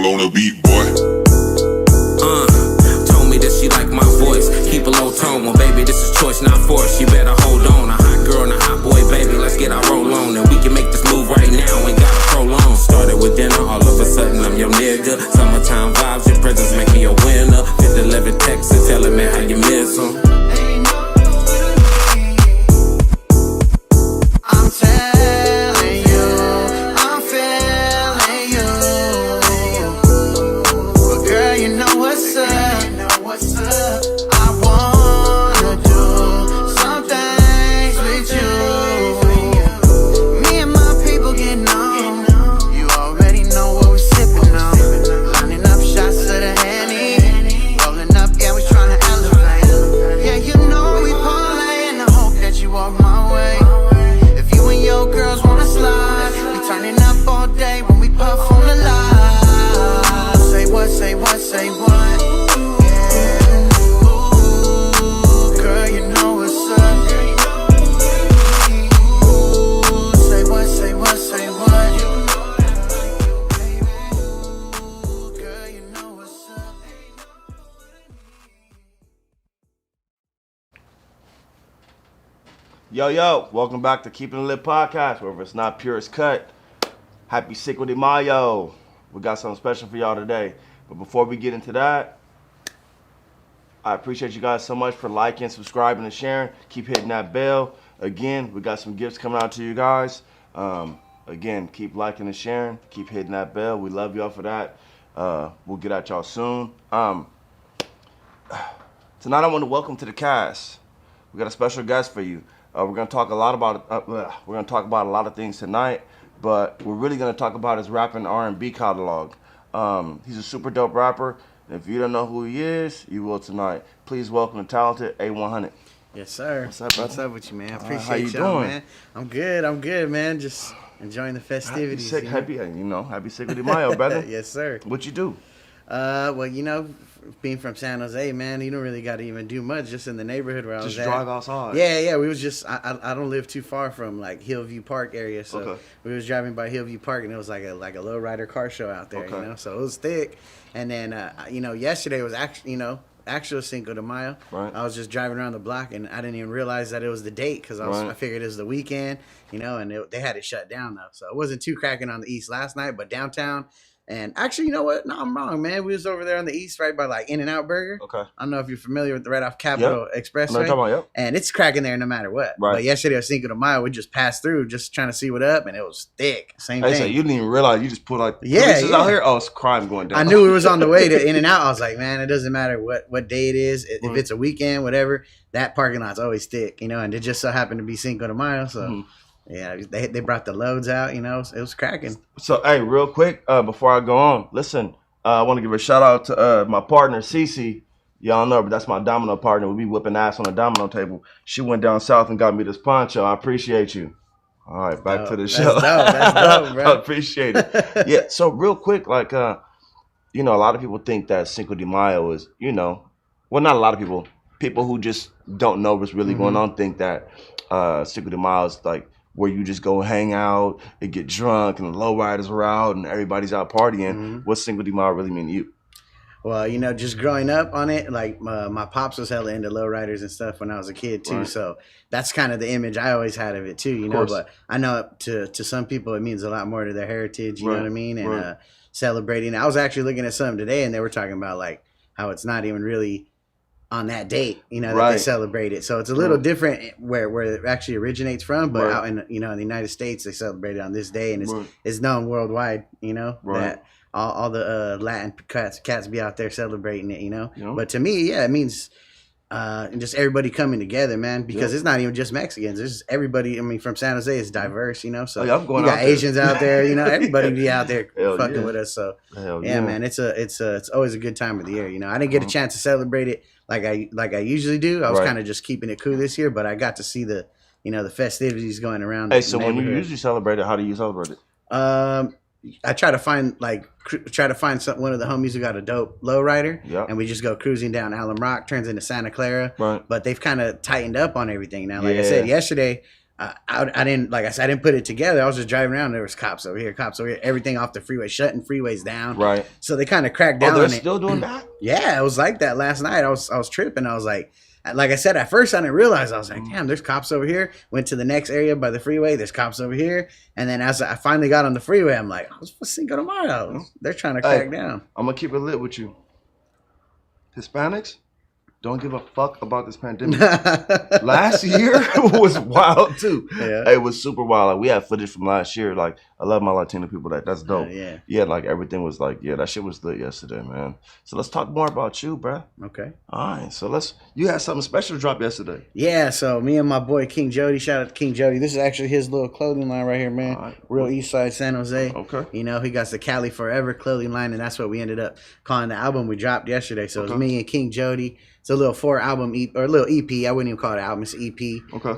all on the beat, boy. Told me that she like my voice. Keep a low tone, well, baby, this is choice, not force. You better hold on. A hot girl and a hot boy, baby, let's get our roll on. And we can make this move right now, ain't gotta prolong. Started with dinner, all of a sudden I'm your nigga. Summertime vibes, your presence make me a winner. 5011 text and telling me how you miss 'em. Yo, welcome back to Keeping It Lit podcast, where if it's not pure, it's cut. Happy Cinco De Mayo. We got something special for y'all today. But before we get into that, I appreciate you guys so much for liking, subscribing, and sharing. Keep hitting that bell. Again, we got some gifts coming out to you guys. Again, keep liking and sharing. Keep hitting that bell. We love y'all for that. We'll get at y'all soon. Tonight I want to welcome to the cast. We got a special guest for you. We're gonna talk a lot about a lot of things tonight, but we're really gonna talk about his rap and R&B catalog. He's a super dope rapper. And if you don't know who he is, you will tonight. Please welcome the talented A100. Yes, sir. What's up, brother? What's up with you, man? I appreciate how you y'all, doing? man. I'm good, man. Just enjoying the festivities. Happy Cinco de Mayo, brother. Yes, sir. What you do? Well, being from San Jose, man, you don't really got to even do much. Just in the neighborhood where I was at. Just drive outside. Yeah. We was just I don't live too far from like Hillview Park area, so we was driving by Hillview Park, and it was like a lowrider car show out there, So it was thick. And then yesterday was actual Cinco de Mayo. Right. I was just driving around the block, and I didn't even realize that it was the date because I figured it was the weekend, and they had it shut down though, so it wasn't too cracking on the east last night, but downtown. And actually, you know what? No, I'm wrong, man. We was over there on the east, right by like In-N-Out Burger. Okay. I don't know if you're familiar with right off Capitol Expressway. Yep. And it's cracking there no matter what. Right. But yesterday was Cinco de Mayo. We just passed through, just trying to see what up, and it was thick. Same thing. So you didn't even realize you just put like police out here. Oh, it's crime going down. I knew it was on the way to In-N-Out. I was like, man, it doesn't matter what day it is. If it's a weekend, whatever, that parking lot's always thick, And it just so happened to be Cinco de Mayo, so. Yeah, they brought the loads out, it was cracking. So, hey, real quick, before I go on, listen, I want to give a shout out to my partner, Cece. Y'all know, but that's my domino partner. We be whipping ass on the domino table. She went down south and got me this poncho. I appreciate you. All right, back to the show. That's dope, bro. I appreciate it. Yeah, so real quick, like, a lot of people think that Cinco de Mayo is, well, not a lot of people. People who just don't know what's really going on think that Cinco de Mayo is like, where you just go hang out and get drunk and the lowriders are out and everybody's out partying. What's Cinco de Mayo really mean to you? Well, just growing up on it, like my pops was hella into lowriders and stuff when I was a kid too. Right. So that's kind of the image I always had of it too, But I know to some people it means a lot more to their heritage, you know what I mean? And celebrating. I was actually looking at something today and they were talking about like how it's not even really on that date, that they celebrate it. So it's a little different where it actually originates from, but out in, in the United States, they celebrate it on this day, and it's known worldwide, that all the Latin cats be out there celebrating it, But to me, it means just everybody coming together, man, because it's not even just Mexicans. It's everybody. I mean, from San Jose, it's diverse, So you got Asians out there, everybody be out there fucking with us. So man, it's always a good time of the year. I didn't get a chance to celebrate it like I usually do. I was kind of just keeping it cool this year, but I got to see the the festivities going around. Hey, so when you usually celebrate it, how do you celebrate it? I try to find one of the homies who got a dope lowrider, and we just go cruising down Alum Rock, turns into Santa Clara. Right. But they've kind of tightened up on everything now. Like I said yesterday, I didn't, like I said, I didn't put it together. I was just driving around. There was cops over here, everything off the freeway, shutting freeways down. Right. So they kind of cracked down. They're on still doing that? Yeah, it was like that last night. I was tripping. I was like I said, at first I didn't realize. I was like, damn, there's cops over here. Went to the next area by the freeway. There's cops over here. And then as I finally got on the freeway, I'm like, what's Cinco de Mayo? They're trying to crack down. I'm gonna keep it lit with you. Hispanics don't give a fuck about this pandemic. Last year was wild too. Yeah. It was super wild. Like, we had footage from last year. Like, I love my Latino people. That's dope. Yeah. Like, everything was like, that shit was lit yesterday, man. So let's talk more about you, bruh. Okay. All right. So you had something special to drop yesterday. Yeah. So me and my boy King Jody. Shout out to King Jody. This is actually his little clothing line right here, man. Right. Real East Side San Jose. Okay. You know, he got the Cali Forever clothing line, and that's what we ended up calling the album we dropped yesterday. So it was me and King Jody. It's a little 4-album EP, or a little EP. I wouldn't even call it an album. It's an EP. Okay.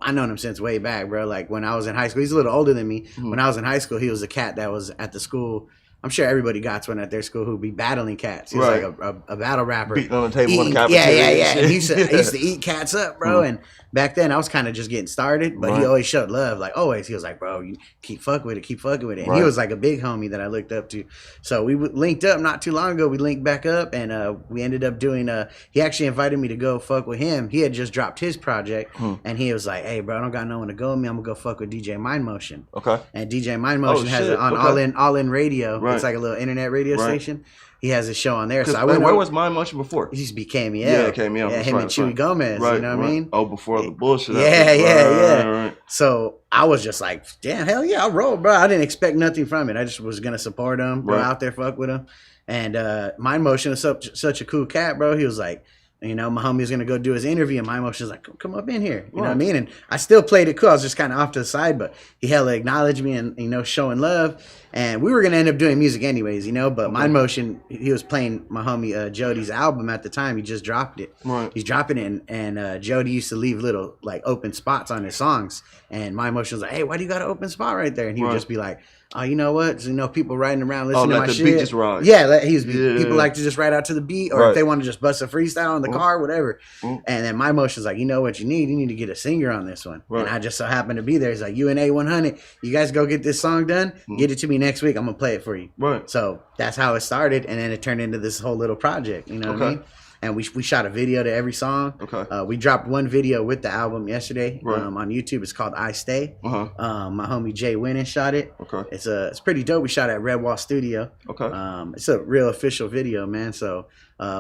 I known him since way back, bro. Like, when I was in high school. He's a little older than me. Mm-hmm. When I was in high school, he was a cat that was at the school. I'm sure everybody got one at their school who'd be battling cats. He was like a battle rapper. Beating on the table in the cafeteria. Yeah. He used to eat cats up, bro. Mm-hmm. And back then, I was kind of just getting started. But he always showed love. Like, always. He was like, bro, you keep fucking with it. And he was like a big homie that I looked up to. So we linked up not too long ago. We linked back up. And we ended up doing, he actually invited me to go fuck with him. He had just dropped his project. And he was like, hey, bro, I don't got no one to go with me. I'm going to go fuck with DJ Mind Motion. Okay. And DJ Mind Motion has it on All In Radio. Right. It's like a little internet radio station. He has a show on there. So where was Mind Motion before? He used to be KML. Yeah, KML. Yeah, him and Chewy Gomez. You know what I mean? Oh, before the bullshit. Yeah. Right. So I was just like, damn, hell yeah, I'll roll, bro. I didn't expect nothing from it. I just was gonna support him, go out there, fuck with him. And Mind Motion was such a cool cat, bro. He was like, you know, my homie was going to go do his interview, and my emotion was like, come up in here. You know what I mean? And I still played it cool. I was just kind of off to the side, but he hella acknowledged me and, you know, showing love. And we were going to end up doing music anyways, you know, but Mind Motion, he was playing my homie Jody's album at the time. He just dropped it. Right. He's dropping it, and Jody used to leave little, like, open spots on his songs. And Mind Motion was like, hey, why do you got an open spot right there? And he would just be like, oh, you know what? So, you know, people riding around listening to my shit. Beat just ride. Yeah, people like to just ride out to the beat, or if they want to just bust a freestyle in the car, whatever. And then my emotion's like, you know what you need? You need to get a singer on this one. And I just so happened to be there. He's like, you and Aonehunnit, you guys go get this song done. Get it to me next week. I'm gonna play it for you. Right. So that's how it started, and then it turned into this whole little project. You know what I mean? And we shot a video to every song. Okay. We dropped one video with the album yesterday on YouTube. It's called I Stay. My homie Jay Winnan shot it. Okay. It's pretty dope. We shot at Red Wall Studio. Okay. It's a real official video, man. So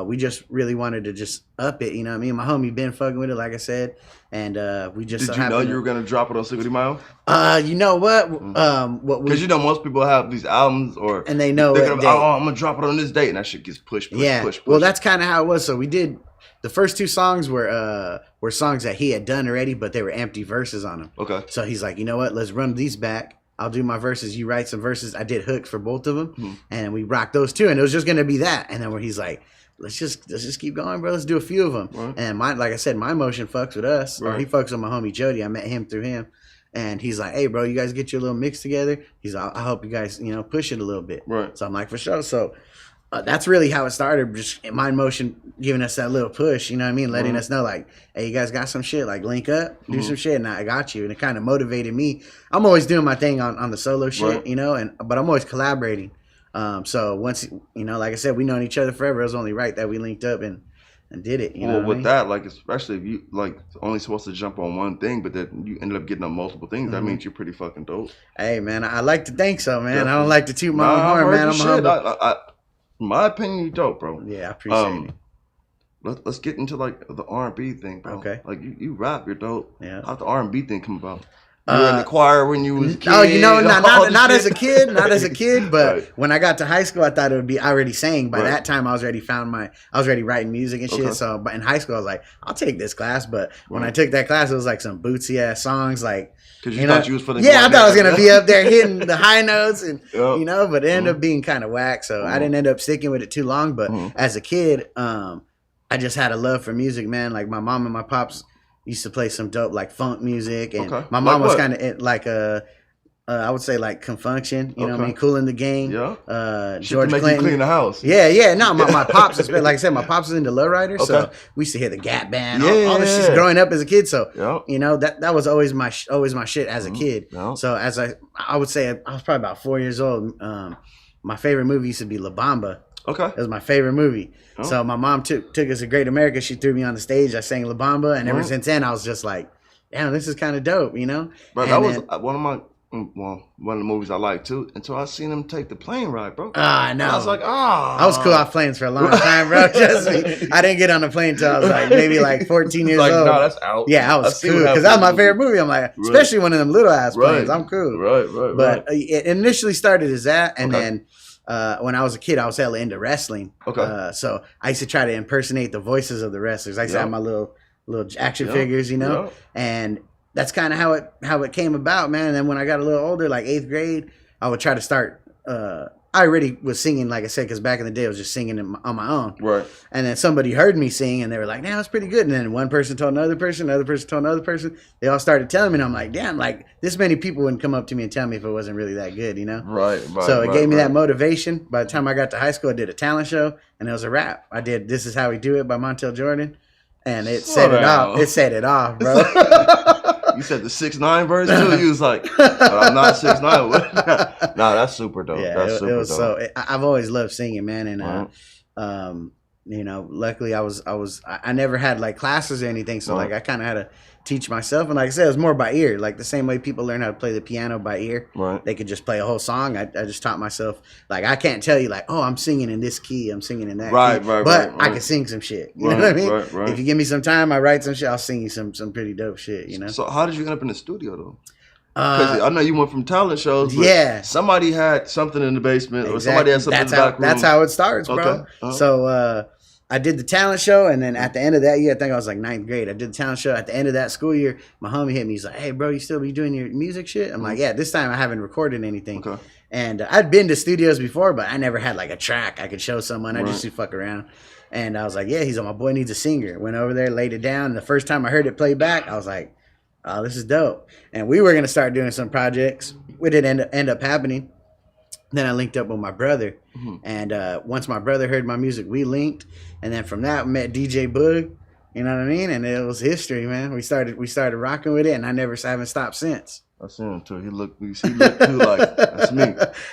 we just really wanted to just up it. You know what I mean? My homie been fucking with it, like I said. And we just Did you know you were going to drop it on Cinco De Mayo? You know what? Because you know most people have these albums and they know I'm going to drop it on this date, and that shit gets pushed. Well, that's kind of how it was. So we did the first two songs were songs that he had done already, but they were empty verses on them. Okay. So he's like, you know what? Let's run these back. I'll do my verses. You write some verses. I did hooks for both of them, and we rocked those two. And it was just gonna be that. And then where he's like, let's just keep going, bro. Let's do a few of them. Right. And like I said, my motion fucks with us. Right. Or he fucks with my homie Jody. I met him through him. And he's like, hey, bro, you guys get your little mix together. He's like, I hope you guys, you know, push it a little bit. Right. So I'm like, for sure. So that's really how it started. Just Mind Motion giving us that little push, you know what I mean? Letting us know, like, hey, you guys got some shit, like link up, do some shit, and I got you. And it kind of motivated me. I'm always doing my thing on the solo shit, you know, but I'm always collaborating. So once, you know, like I said, we known each other forever. It was only right that we linked up and did it. You know with that, like, especially if you like only supposed to jump on one thing, but then you ended up getting on multiple things, that means you're pretty fucking dope. Hey, man, I like to think so, man. Definitely. I don't like to toot my own horn, man. I'm humble. In my opinion, you dope, bro. Yeah, I appreciate it. Let's get into like the R&B thing, bro. Okay. Like you rap, you're dope. Yeah. How'd the R&B thing come about? You were in the choir when you was a kid. Oh, you know, not as a kid, but when I got to high school, I thought it would be. I already sang by that time. I was already writing music and shit. So, but in high school, I was like, I'll take this class. But when I took that class, it was like some bootsy ass songs, like. Because you thought you was for the. Yeah, I thought I was gonna be up there hitting the high notes and you know, but it ended up being kind of whack. So I didn't end up sticking with it too long. But as a kid, I just had a love for music, man. Like my mom and my pops used to play some dope like funk music, and my mom was kind of like I would say like Confunction, you know what I mean? Cool in the Gang. Yeah. George to make Clinton. You clean the house. Yeah. No, my pops is, like I said, my pops is into lowrider, so we used to hear the Gap Band, all this shit growing up as a kid. So you know that was always my shit as a kid. So as I would say I was probably about 4 years old. My favorite movie used to be La Bamba. Okay. It was my favorite movie. So my mom took us to Great America. She threw me on the stage. I sang La Bamba, and ever since then I was just like, damn, this is kind of dope, you know. Bro, that was one of the movies I liked too, until I seen him take the plane ride, bro. I know. I was like, I was cool off planes for a long time, bro. Trust me. I didn't get on a plane until I was like maybe like 14 years old. No, that's out. Yeah, I was cool because that was my favorite movie. I'm like, especially one of them little ass planes. I'm cool. Right. But it initially started as that, and then when I was a kid, I was hella into wrestling. Okay. So I used to try to impersonate the voices of the wrestlers. I used to have my little action figures, you know, and that's kind of how it came about, man. And then when I got a little older, like 8th grade, I would try to start. I already was singing, like I said, because back in the day I was just singing on my own. Right. And then somebody heard me sing, and they were like, "Nah, it's pretty good." And then one person told another person, another person told another person. They all started telling me, and I'm like, "Damn, like this many people wouldn't come up to me and tell me if it wasn't really that good, you know?" Right. So it gave me that motivation. By the time I got to high school, I did a talent show, and it was a rap. I did "This Is How We Do It" by Montel Jordan, and it set it off. It set it off, bro. You said the 6ix9ine verse too. You was like, but I'm not 6ix9ine. Nah, that's super dope. Yeah, that's super dope. So I've always loved singing, man, and you know, luckily I never had like classes or anything, so like I kind of had to teach myself, and like I said, it was more by ear, like the same way people learn how to play the piano by ear. Right. They could just play a whole song. I just taught myself. Like I can't tell you like, oh, I'm singing in this key, I'm singing in that key. But I can sing some shit. You know what I mean? Right. If you give me some time, I write some shit. I'll sing you some pretty dope shit. You know. So how did you end up in the studio though? Because I know you went from talent shows. But somebody had something in the basement, or somebody had something in the back room. That's how it starts, bro. So I did the talent show, and then at the end of that year, I think I was like 9th grade. I did the talent show. At the end of that school year, my homie hit me. He's like, "Hey, bro, you still be doing your music shit?" I'm like, "Yeah." This time I haven't recorded anything. Okay. And I'd been to studios before, but I never had like a track I could show someone. I just used to fuck around. And I was like, "Yeah." He's like, "My boy needs a singer." Went over there, laid it down. And the first time I heard it play back, I was like, "Oh, this is dope." And we were gonna start doing some projects. We didn't end up happening. Then I linked up with my brother, and once my brother heard my music, we linked, and then from that, we met DJ Boog, you know what I mean? And it was history, man. We started rocking with it, and I haven't stopped since. I seen him too. He looked too like that's me.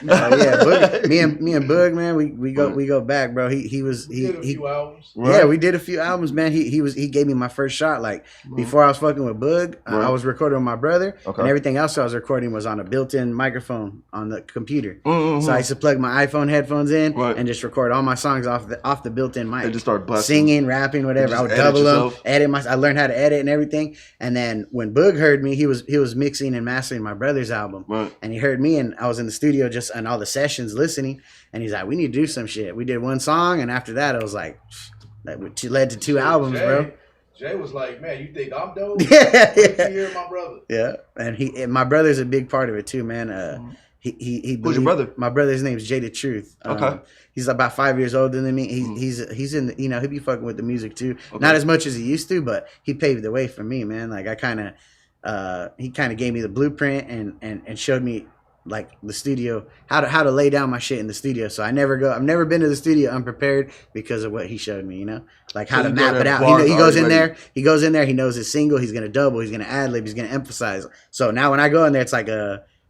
Boog, me and Boog, man, we go back, bro. He did a few albums. Right. Yeah, we did a few albums, man. He gave me my first shot. Like before I was fucking with Boog, I was recording with my brother, and everything else I was recording was on a built-in microphone on the computer. So I used to plug my iPhone headphones in and just record all my songs off the built-in mic. And just start busting, singing, rapping, whatever. I would double them, I learned how to edit and everything. And then when Boog heard me, he was mixing and mastering my brother's album, and he heard me, and I was in the studio just on all the sessions listening, and he's like, "We need to do some shit." We did one song, and after that it was like that led to 2 albums, bro. Jay was like, "Man, you think I'm dope?" Yeah. Hear my brother. Yeah, and my brother's a big part of it too, man. He Who's your brother? My brother's name's Jay the Truth. Okay. He's about 5 years older than me. He's in, you know, he be fucking with the music too. Not as much as he used to, but he paved the way for me, man. Like he kind of gave me the blueprint and showed me like the studio, how to lay down my shit in the studio. So I've never been to the studio unprepared because of what he showed me, you know, like how to map it out. He goes in there, he knows his single, he's going to double, he's going to ad lib, he's going to emphasize. So now when I go in there, it's like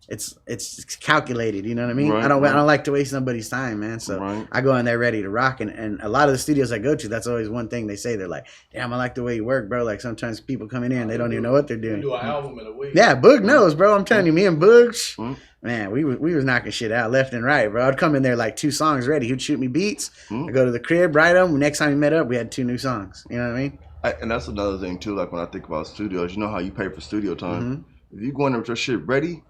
it's calculated, you know what I mean? I don't like to waste somebody's time, man. So I go in there ready to rock, and a lot of the studios I go to, that's always one thing they say. They're like, "Damn, I like the way you work, bro." Like sometimes people come in here and they don't even know what they're doing. You do an album in a week. Yeah, Boog knows, bro. I'm telling you, me and Boog, man, we was knocking shit out left and right, bro. I'd come in there like 2 songs ready. He'd shoot me beats. I go to the crib, write them. Next time we met up, we had 2 new songs. You know what I mean? And that's another thing too. Like when I think about studios, you know how you pay for studio time. If you go in there with your shit ready,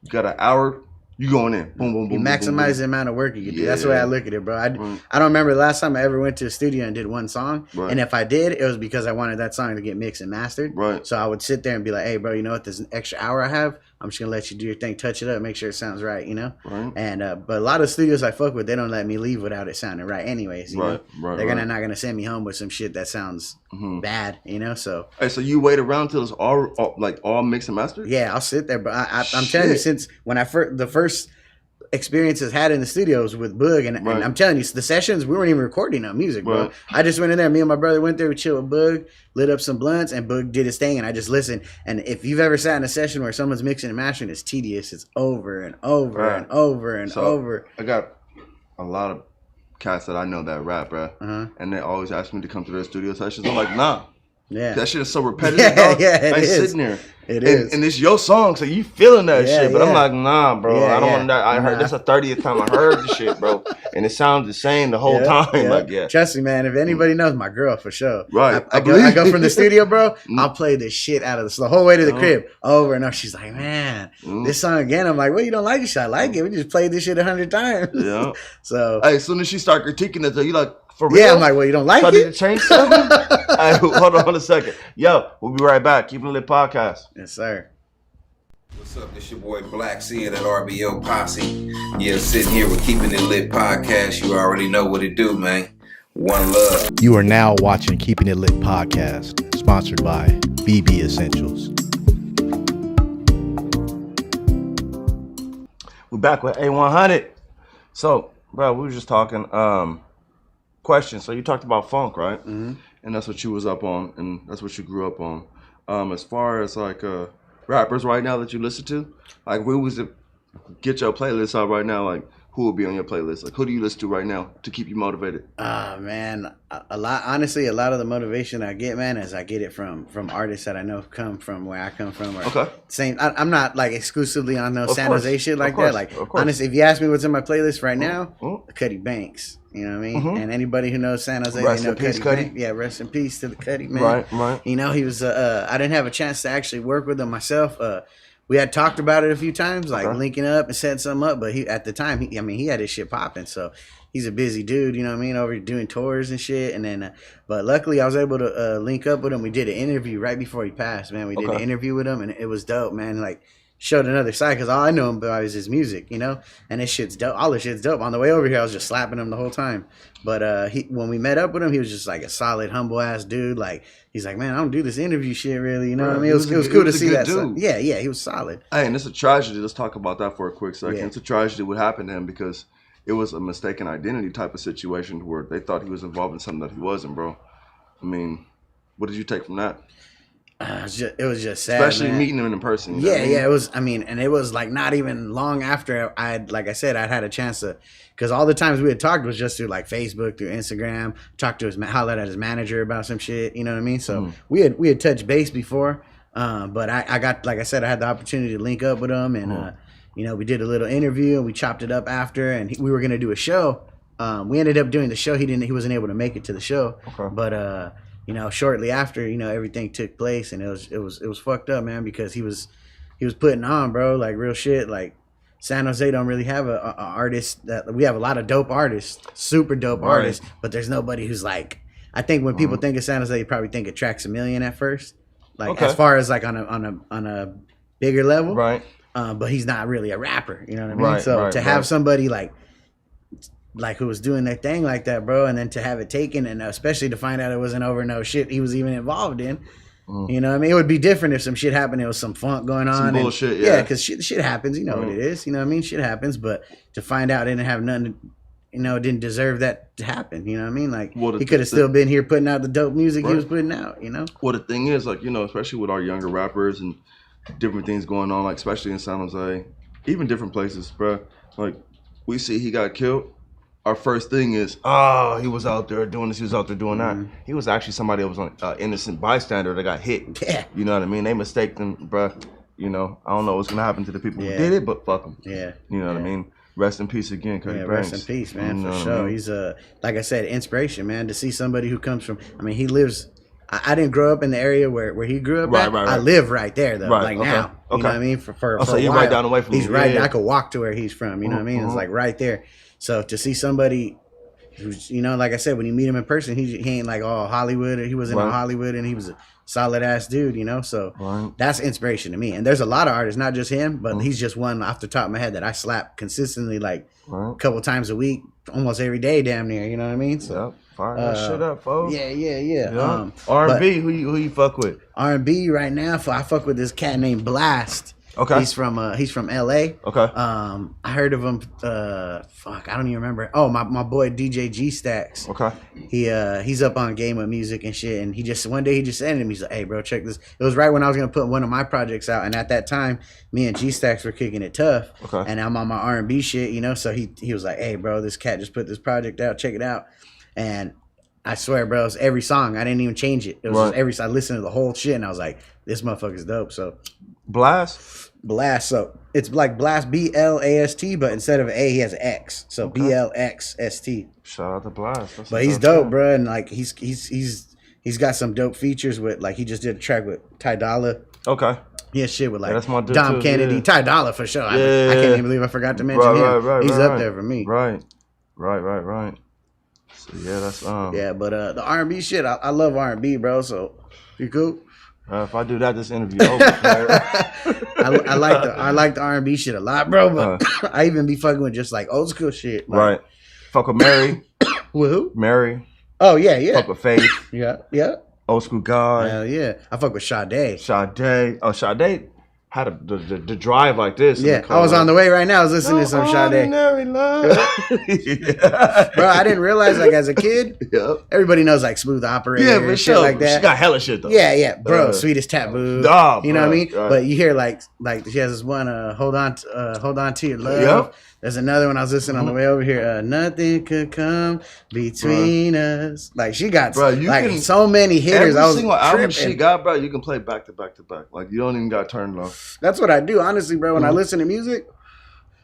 you got an hour, you going in. Boom, boom, boom. You maximize the amount of work you can do. That's the way I look at it, bro. I don't remember the last time I ever went to a studio and did one song. And if I did, it was because I wanted that song to get mixed and mastered. So I would sit there and be like, "Hey, bro, you know what? This extra hour I have, I'm just gonna let you do your thing, touch it up, make sure it sounds right, you know. Right. And but a lot of studios I fuck with, they don't let me leave without it sounding right, anyways. You know? They're not gonna send me home with some shit that sounds bad, you know. So hey, so you wait around till it's all mixed and mastered? yeah, I'll sit there, but I'm telling you, since when the first experiences had in the studios with Boog, and I'm telling you, the sessions, we weren't even recording no music, bro. Right. I just went in there, me and my brother went there, we chilled with Boog, lit up some blunts, and Boog did his thing, and I just listened. And if you've ever sat in a session where someone's mixing and mastering, it's tedious. It's over and over and over and over. I got a lot of cats that I know that rap, bro, and they always ask me to come to their studio sessions. I'm like, nah. Yeah. That shit is so repetitive, dog. It is. Sitting there. It is. And it's your song, so you feeling that shit. But I'm like, nah, bro. Yeah, I don't want that. I heard that's the 30th time I heard the shit, bro. And it sounds the same the whole time. Yeah. Like, Trust me, man. If anybody knows, my girl for sure. Right. I go from the studio, bro. I'll play the shit out of the whole way to the crib over and over. She's like, man, this song again. I'm like, well, you don't like it? I like it. We just played this shit 100 times. Yeah. So. Hey, as soon as she start critiquing it, so you like, for real? Yeah, I'm like, well, you don't like so it? Did it change something? Hey, hold on a second. Yo, we'll be right back. Keeping It Lit Podcast. Yes, sir. What's up? This your boy Black seeing at RBO Posse. Yeah, sitting here with Keeping It Lit Podcast. You already know what it do, man. One love. You are now watching Keeping It Lit Podcast, sponsored by BB Essentials. We're back with A100. So, bro, we were just talking. Question. So you talked about funk, right? Mm-hmm. And that's what you was up on, and that's what you grew up on. As far as like rappers right now that you listen to, like who was it? Get your playlist out right now. Like who will be on your playlist? Like who do you listen to right now to keep you motivated? Man, a lot. Honestly, a lot of the motivation I get, man, is I get it from artists that I know come from where I come from. Or same. I'm not like exclusively on no San Jose shit like that. Like honestly, if you ask me what's in my playlist right now, Cuddy Banks. You know what I mean? And anybody who knows San Jose, rest they know in peace, Cuddy Banks. Yeah, rest in peace to the Cuddy, man. Right. You know, he was. I didn't have a chance to actually work with him myself. We had talked about it a few times, like linking up and setting something up. But at the time, he had his shit popping. So he's a busy dude, you know what I mean, over doing tours and shit. And then, but luckily I was able to link up with him. We did an interview right before he passed, man. We did an interview with him, and it was dope, man. Like, showed another side, because all I know him about is his music, you know? And this shit's dope. All this shit's dope. On the way over here, I was just slapping him the whole time. But when we met up with him, he was just like a solid, humble-ass dude. Like, he's like, man, I don't do this interview shit, really. You know what I mean? It was cool to see that. Yeah, he was solid. Hey, and it's a tragedy. Let's talk about that for a quick second. Yeah. It's a tragedy what happened to him, because it was a mistaken identity type of situation where they thought he was involved in something that he wasn't, bro. I mean, what did you take from that? It was just sad, especially man. meeting him in person. Yeah, it was. I mean, and it was like not even long after I'd had a chance to, because all the times we had talked was just through like Facebook, through Instagram, talked to hollered at his manager about some shit. You know what I mean? So we had touched base before, but I got, like I said, I had the opportunity to link up with him, and you know, we did a little interview and we chopped it up after, and we were gonna do a show. We ended up doing the show. He wasn't able to make it to the show, but you know, shortly after, you know, everything took place, and it was fucked up, man, because he was putting on, bro, like real shit. Like San Jose don't really have a artist that we have. A lot of dope artists, super dope artists, but there's nobody who's like. I think when people think of San Jose, you probably think of Tracks a Million at first, like as far as like on a bigger level, right? But he's not really a rapper, you know what I mean? So to have somebody like who was doing their thing like that, bro, and then to have it taken, and especially to find out it wasn't over no shit he was even involved in. You know what I mean? It would be different if some shit happened. There was some funk going on. Some bullshit, yeah, because shit happens. You know what it is. You know what I mean? Shit happens. But to find out it didn't have nothing, you know, it didn't deserve that to happen. You know what I mean? Like, he could have still been here putting out the dope music he was putting out, you know? Well, the thing is, like, you know, especially with our younger rappers and different things going on, like, especially in San Jose, even different places, bro. Like, we see he got killed. Our first thing is, he was out there doing this, he was out there doing that. He was actually somebody that was an innocent bystander that got hit. Yeah. You know what I mean? They mistaked him, bruh. You know, I don't know what's going to happen to the people who did it, but fuck them. Yeah. You know what I mean? Rest in peace again, Cuddy Banks. Rest in peace, man, you know for sure. I mean? He's, like I said, inspiration, man, to see somebody who comes from, I mean, he lives, I didn't grow up in the area where he grew up at. I live right there, though, now. You know what I mean? For so a you're while. right down the way from He's right, I could walk to where he's from, you know what I mean? It's like right there. So to see somebody who's, you know, like I said, when you meet him in person, he ain't like all Hollywood. He wasn't all Hollywood, and he was solid ass dude, you know. So that's inspiration to me. And there's a lot of artists, not just him, but he's just one off the top of my head that I slap consistently, like a couple times a week, almost every day, damn near. You know what I mean? So fire that shit up, folks. Yeah. R&B, who you fuck with? R&B right now, I fuck with this cat named Blast. Okay. He's from LA. Okay. I heard of him. I don't even remember. Oh, my boy DJ G Stacks. Okay. He's up on Game of Music and shit. And one day he just sent him. He's like, "Hey, bro, check this." It was right when I was gonna put one of my projects out, and at that time, me and G Stacks were kicking it tough. Okay. And I'm on my R&B shit, you know. So he was like, "Hey, bro, this cat just put this project out. Check it out." And I swear, bro, it's every song. I didn't even change it. It was just every song. I listened to the whole shit, and I was like, "This motherfucker's dope." So Blast. So it's like Blast, BLAST, but instead of A, he has an X. So BLXST. Shout out to Blast. But he's dope, bro, and like he's got some dope features with, like, he just did a track with Ty Dolla. Okay. He has shit with like that's my dude Dom too, Kennedy, yeah. Ty Dolla for sure. I can't even believe I forgot to mention him. He's up there for me. Right. So yeah, that's Yeah, but the R&B shit, I love R&B, bro. So you cool? If I do that, this interview over. I like the R&B shit a lot, bro. But I even be fucking with just like old school shit. Like, right. Fuck with Mary. With who? Mary. Oh yeah. Fuck with Faith. Yeah. Old school guy. Hell yeah. I fuck with Sade. Oh, Sade had the drive like this. Yeah, I was on the way right now. I was listening to some Sade. Love. Yeah. Bro, I didn't realize, like, as a kid, everybody knows, like, Smooth Operator and shit like that. She got hella shit, though. Yeah. Bro, Sweetest Taboo. You know what I mean? Right. But you hear, like she has this one, Hold on to Your Love. Yep. There's another one I was listening on the way over here. Nothing could come between us. Like, she got so many hitters. Every single album she got, bro, you can play back to back to back. Like, you don't even got to turn it off. That's what I do, honestly, bro. When I listen to music,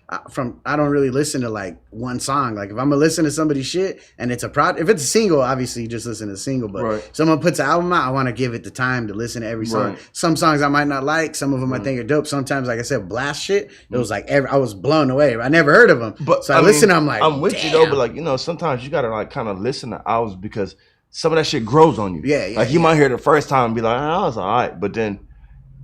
I don't really listen to like one song. Like, if I'm gonna listen to somebody's shit and it's if it's a single, obviously you just listen to the single. But if someone puts an album out, I want to give it the time to listen to every song. Some songs I might not like, some of them I think are dope. Sometimes, like I said, Blast shit, it was like I was blown away. I never heard of them, so I listen. I'm like, I'm with you though, but like, you know, sometimes you gotta like kind of listen to albums because some of that shit grows on you. Like you might hear it the first time and be like, oh, it's alright, but then.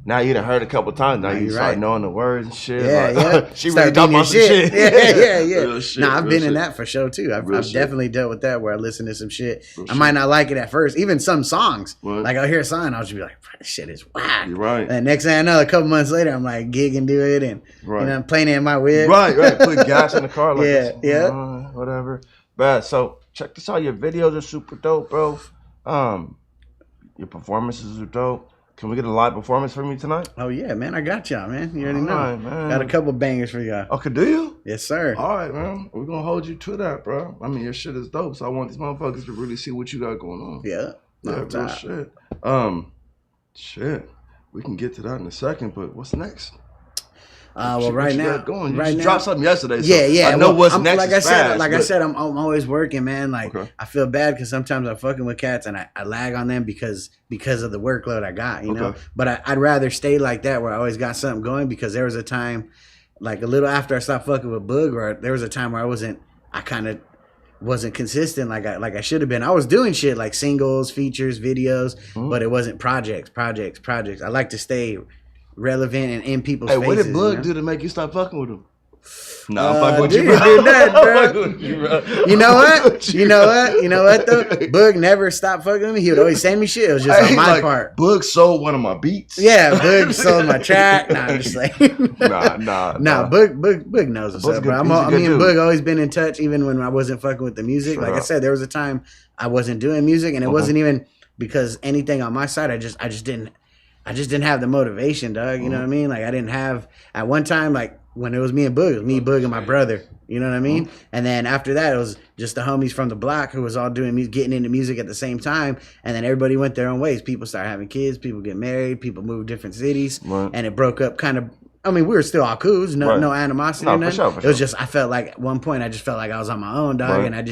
Now you done heard a couple times. Now you start knowing the words and shit. Yeah. She really talking about some shit. Yeah. Nah, I've been in that for sure too. I've definitely dealt with that where I listen to some shit. I might not like it at first. Even some songs. Like I'll hear a song and I'll just be like, this shit is whack. You're right. And next thing I know, a couple months later, I'm like gigging to it and you know, I'm playing it in my whip. Right. Put gas in the car. Like whatever. But so check this out. Your videos are super dope, bro. Your performances are dope. Can we get a live performance from you tonight? Oh, yeah, man. I got y'all, man. You already know. Right, man. Got a couple bangers for y'all. Okay, do you? Yes, sir. All right, man. We're going to hold you to that, bro. I mean, your shit is dope, so I want these motherfuckers to really see what you got going on. Yeah. Real shit. Shit. We can get to that in a second, but what's next? Well, right now, dropped something yesterday. So yeah. I know what's next. Like I said, I'm always working, man. Like I feel bad because sometimes I'm fucking with cats and I lag on them because of the workload I got, you know. But I'd rather stay like that where I always got something going because there was a time, like a little after I stopped fucking with Boog, where there was a time where I kind of wasn't consistent like I should have been. I was doing shit like singles, features, videos, but it wasn't projects. I like to stay relevant and in people's faces. Hey, what did Boog do to make you stop fucking with him? No, I'm fucking with you, bro. Did that, bro. You know what though? Boog never stopped fucking with me. He would always send me shit. It was just on my part. Boog sold one of my beats. Yeah, Boog sold my track. Nah, I'm just like nah. Boog knows what's up, bro. Me and Boog always been in touch even when I wasn't fucking with the music. Like I said, there was a time I wasn't doing music and it wasn't even because anything on my side. I just didn't have the motivation, dog. You know what I mean? Like I didn't have at one time, like when it was me and Boog, Boog and my brother. You know what I mean? And then after that, it was just the homies from the block who was all doing getting into music at the same time. And then everybody went their own ways. People started having kids. People get married. People moved different cities. And it broke up kind of. I mean, we were still all cool. No animosity or nothing. For sure. It was just I felt like at one point I just felt like I was on my own, dog, and I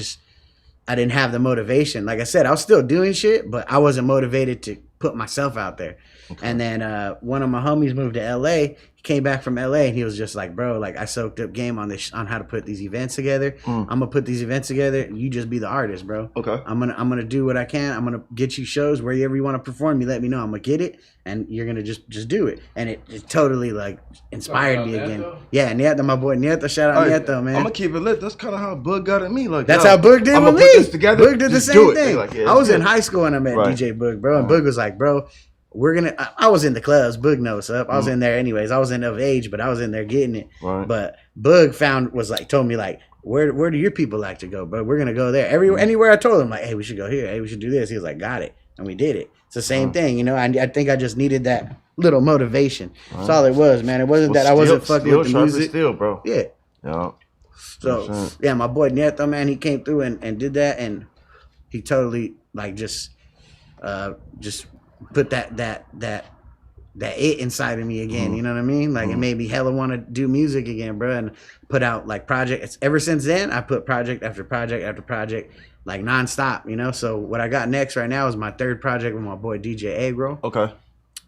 didn't have the motivation. Like I said, I was still doing shit, but I wasn't motivated to put myself out there. And then one of my homies moved to LA. he came back from LA and he was just like, bro, like I soaked up game on this on how to put these events together. I'm gonna put these events together. You just be the artist, bro. Okay. I'm gonna do what I can. I'm gonna get you shows wherever you want to perform. You let me know. I'm gonna get it, and you're gonna just do it. And it totally like inspired me again. Nieto? Yeah, Nieto, my boy Nieto. Shout out Nieto, man. I'm gonna keep it lit. That's kind of how Boog got at me. Like That's how Boog did with me. Put this together. Boog did the Just same do it. thing. Like, yeah, I was in good. high school when I met Right. DJ Boog, bro, and Boog was like, bro, we're gonna. I was in the clubs. Boog knows up. I was in there anyways. I wasn't of age, but I was in there getting it. Right. But Boog told me like, where do your people like to go, bro? We're gonna go there. Anywhere I told him like, hey, we should go here. Hey, we should do this. He was like, got it, and we did it. It's the same thing, you know. I think I just needed that little motivation. That's all it was, man. It wasn't that I wasn't fucking with the music. Still, bro. Yeah. Yeah. So yeah, my boy Nieto, man, he came through and did that, and he totally like just put that it inside of me again. You know what I mean? Like it made me hella want to do music again, bro, and put out like projects. Ever since then, I put project after project after project, like nonstop. You know. So what I got next right now is my third project with my boy DJ Agro. Okay.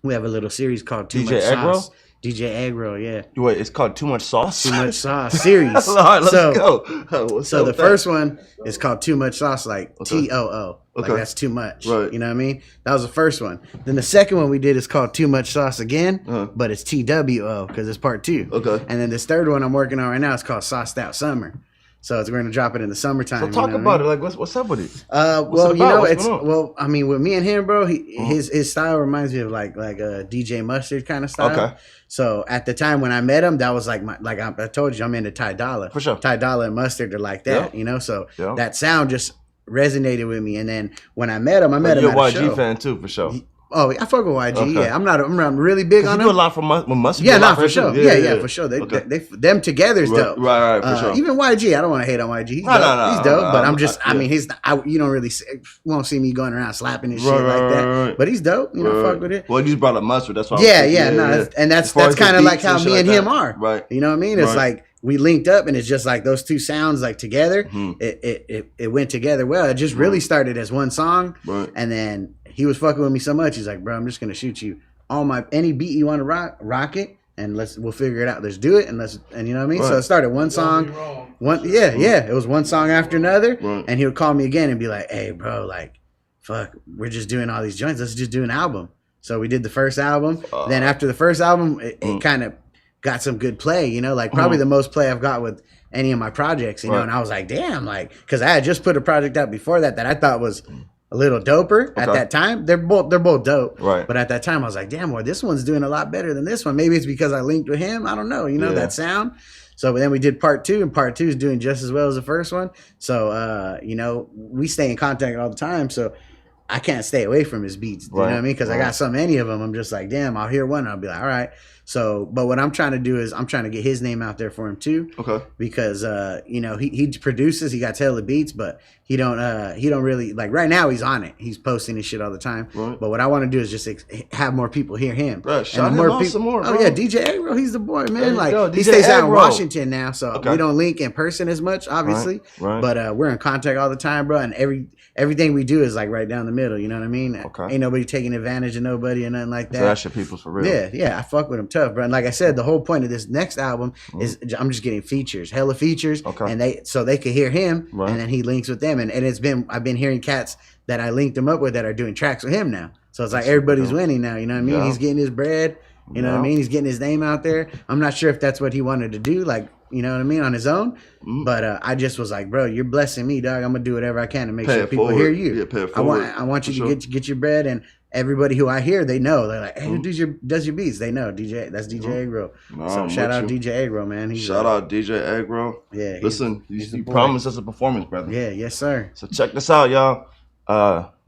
We have a little series called Too DJ Much Agro? Sauce. DJ Agro, yeah. Wait, it's called Too Much Sauce? Too Much Sauce series. All right, let's go. So the first one is called Too Much Sauce, like TOO. Like Okay. that's too much. Right. You know what I mean? That was the first one. Then the second one we did is called Too Much Sauce again, but it's TWO because it's part 2. Okay. And then this third one I'm working on right now is called Sauced Out Summer. So we're going to drop it in the summertime. So talk about it. Like, what's up with it? Well, you know, What's going on? well, I mean, with me and him, bro, his style reminds me of like a DJ Mustard kind of style. Okay. So at the time when I met him, that was like I told you, I'm into Ty Dolla. For sure. Ty Dolla and Mustard are like that, you know. So that sound just resonated with me. And then when I met him, You're a at a YG show. fan too, for sure. Oh, I fuck with YG. Okay. Yeah, I'm really big on You him. do a lot for Mustard. Yeah, no, for sure. Yeah, for sure. They them together is dope. Right, for sure. Even YG, I don't want to hate on YG. He's dope. He's dope, but I'm just, I mean, you don't really won't see me going around slapping his shit like that. Right. But he's dope. You know, fuck with it. Well, you just brought up Mustard. That's why. And that's kind of like how me and him are. Right. You know what I mean? It's like we linked up, and it's just like those two sounds like together. Mm-hmm. It went together well. It just really started as one song, and then he was fucking with me so much. He's like, bro, I'm just gonna shoot you any beat you want to rock it, and we'll figure it out. Let's do it, and you know what I mean. Right. So it started one song, it was one song after another, and he would call me again and be like, hey, bro, like, fuck, we're just doing all these joints. Let's just do an album. So we did the first album. Then after the first album, it kind of got some good play. You know, like probably the most play I've got with any of my projects. You know, and I was like, damn, like, because I had just put a project out before that I thought was a little doper at that time. They're both dope. Right. But at that time I was like, damn, boy, this one's doing a lot better than this one. Maybe it's because I linked with him. I don't know, you know, that sound. So then we did part 2, and part 2 is doing just as well as the first one. So you know, we stay in contact all the time. So I can't stay away from his beats. You know what I mean? Because I got so many of them. I'm just like, damn, I'll hear one and I'll be like, all right. So, but what I'm trying to do is I'm trying to get his name out there for him too. Okay. Because you know, he produces, he got tailored beats, but he don't really, like, right now he's on it. He's posting his shit all the time. Right. But what I want to do is just have more people hear him. Right. Shout him out some more, bro. Oh yeah, DJ Agro, he's the boy, man. Like, go, he stays out in Agro. Washington now, so we don't link in person as much, obviously. Right. But we're in contact all the time, bro. And everything we do is like right down the middle. You know what I mean? Okay. Ain't nobody taking advantage of nobody or nothing like that. So that's your people's for real. Yeah. I fuck with them tough, bro. And like I said, the whole point of this next album is I'm just getting features, hella features, and they could hear him, and then he links with them, and I've been hearing cats that I linked him up with that are doing tracks with him now. So it's like everybody's winning now. You know what I mean? Yeah. He's getting his bread. You know what I mean? He's getting his name out there. I'm not sure if that's what he wanted to do, like, you know what I mean, on his own. But I just was like, bro, you're blessing me, dog. I'm gonna do whatever I can to make sure people hear you. Yeah, pay it forward. I want you to get your bread, and everybody who I hear, they know. They're like, hey, who does your beats? They know that's DJ Agro. So shout out DJ Agro, man. Shout out DJ Agro. Yeah. Listen, you promised us a performance, brother. Yeah, yes, sir. So check this out, y'all.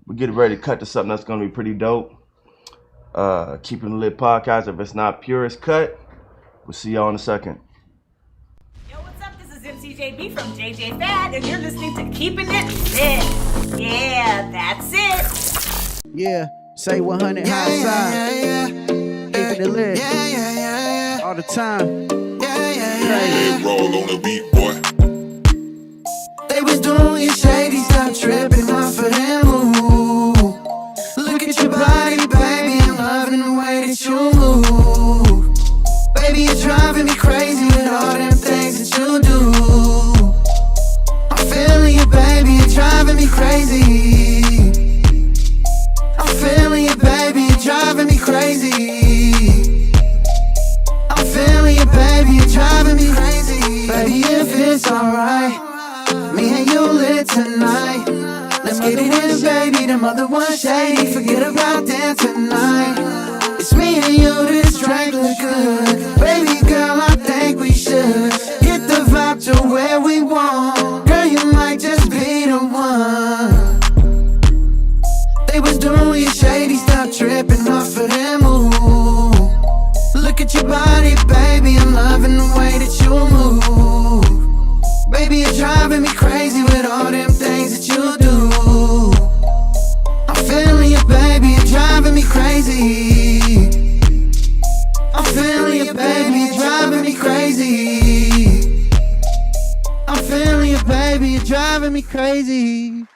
We're getting ready to cut to something that's gonna be pretty dope. Keeping the Lit podcast. If it's not pure, it's cut. We'll see y'all in a second. Yo, what's up? This is MCJB from JJ Fad, and you're listening to Keeping It Lit. Yeah, that's it. Yeah, say 100 high side. Keeping it lit. All the time. Crazy. Roll on the beat, boy. They was doing you shady, stop tripping off of them. Ooh. Look at your body, baby, I'm loving the way that you move. Baby, you're driving me crazy with all them things that you do. I'm feeling you, baby, you're driving me crazy. I'm feeling you, baby, you're driving me crazy. I'm feeling you, baby, you're driving me crazy. Baby, if it's alright, me and you lit tonight. Let's get it in, baby, them other ones shady. Forget about them tonight. It's me and you, this drink look good. Baby girl, I think we should get the vibe to where we want. Girl, you might just be the one. They was doing you shady, stop tripping off of them, ooh. Look at your body, baby, I'm loving the way that you move. Baby, you're driving me crazy with all them things that you do. I'm feeling you, baby, you're driving me crazy. I'm feeling you, baby, you're driving me crazy. I'm feeling you, baby, you're driving me crazy.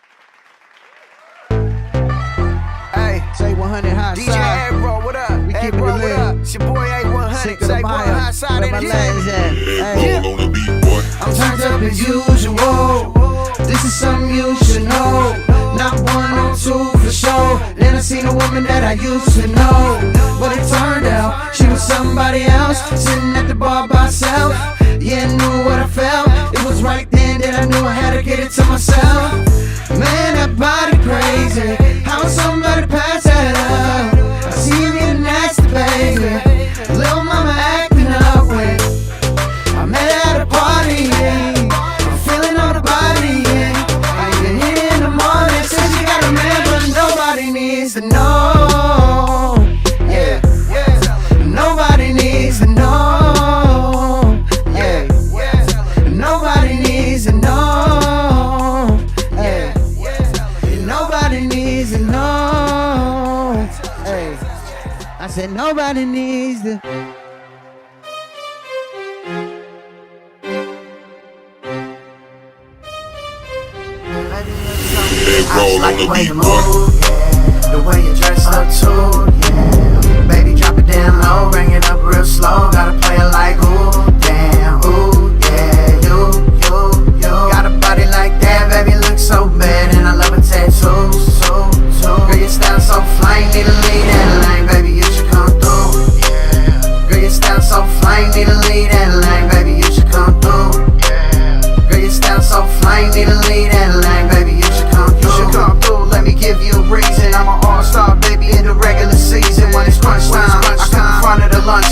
Hey, say 100 high DJ side. Bro, what up? We Hey, keeping bro, it what lit. up? It's your boy A100. Cinco Say De boy, Mayo. high side Where in my the legs at? Hey. I'm turned up as usual. This is something you should know. Not one or two for sure. Then I seen a woman that I used to know, but it turned out she was somebody else, sitting at the bar by herself. Yeah, I knew what I felt. It was right then that I knew I had to get it to myself. Man, that body crazy. How somebody pass that up? I see you getting nasty, baby. Little mama acting up when I met her at a party, yeah. I'm feeling on the body, yeah. I even hit it in the morning. Says she got a man, but nobody needs to know. Yeah, nobody needs to know. Yeah, nobody needs to know. Yeah, nobody needs to know. Hey, I said nobody needs to. Roll on the beat, boy. Yeah, the way you dressed up too, yeah. Baby, drop it down low, bring it up real slow. Gotta play it like ooh, damn, ooh, yeah, you. Got a body like that, baby, look so bad, and I love her tattoos. Girl, your style so flame, need to lead that lane, baby, you should come through. Yeah, girl, your style so flame, need to lead that lane, baby, you should come through. Yeah, girl, your style so flame, need to lead that lane, baby, you should come through. You should come through, let me give you a reason. I'm an all-star, baby, in the regular season. When it's crunch time, I come in front of the lunch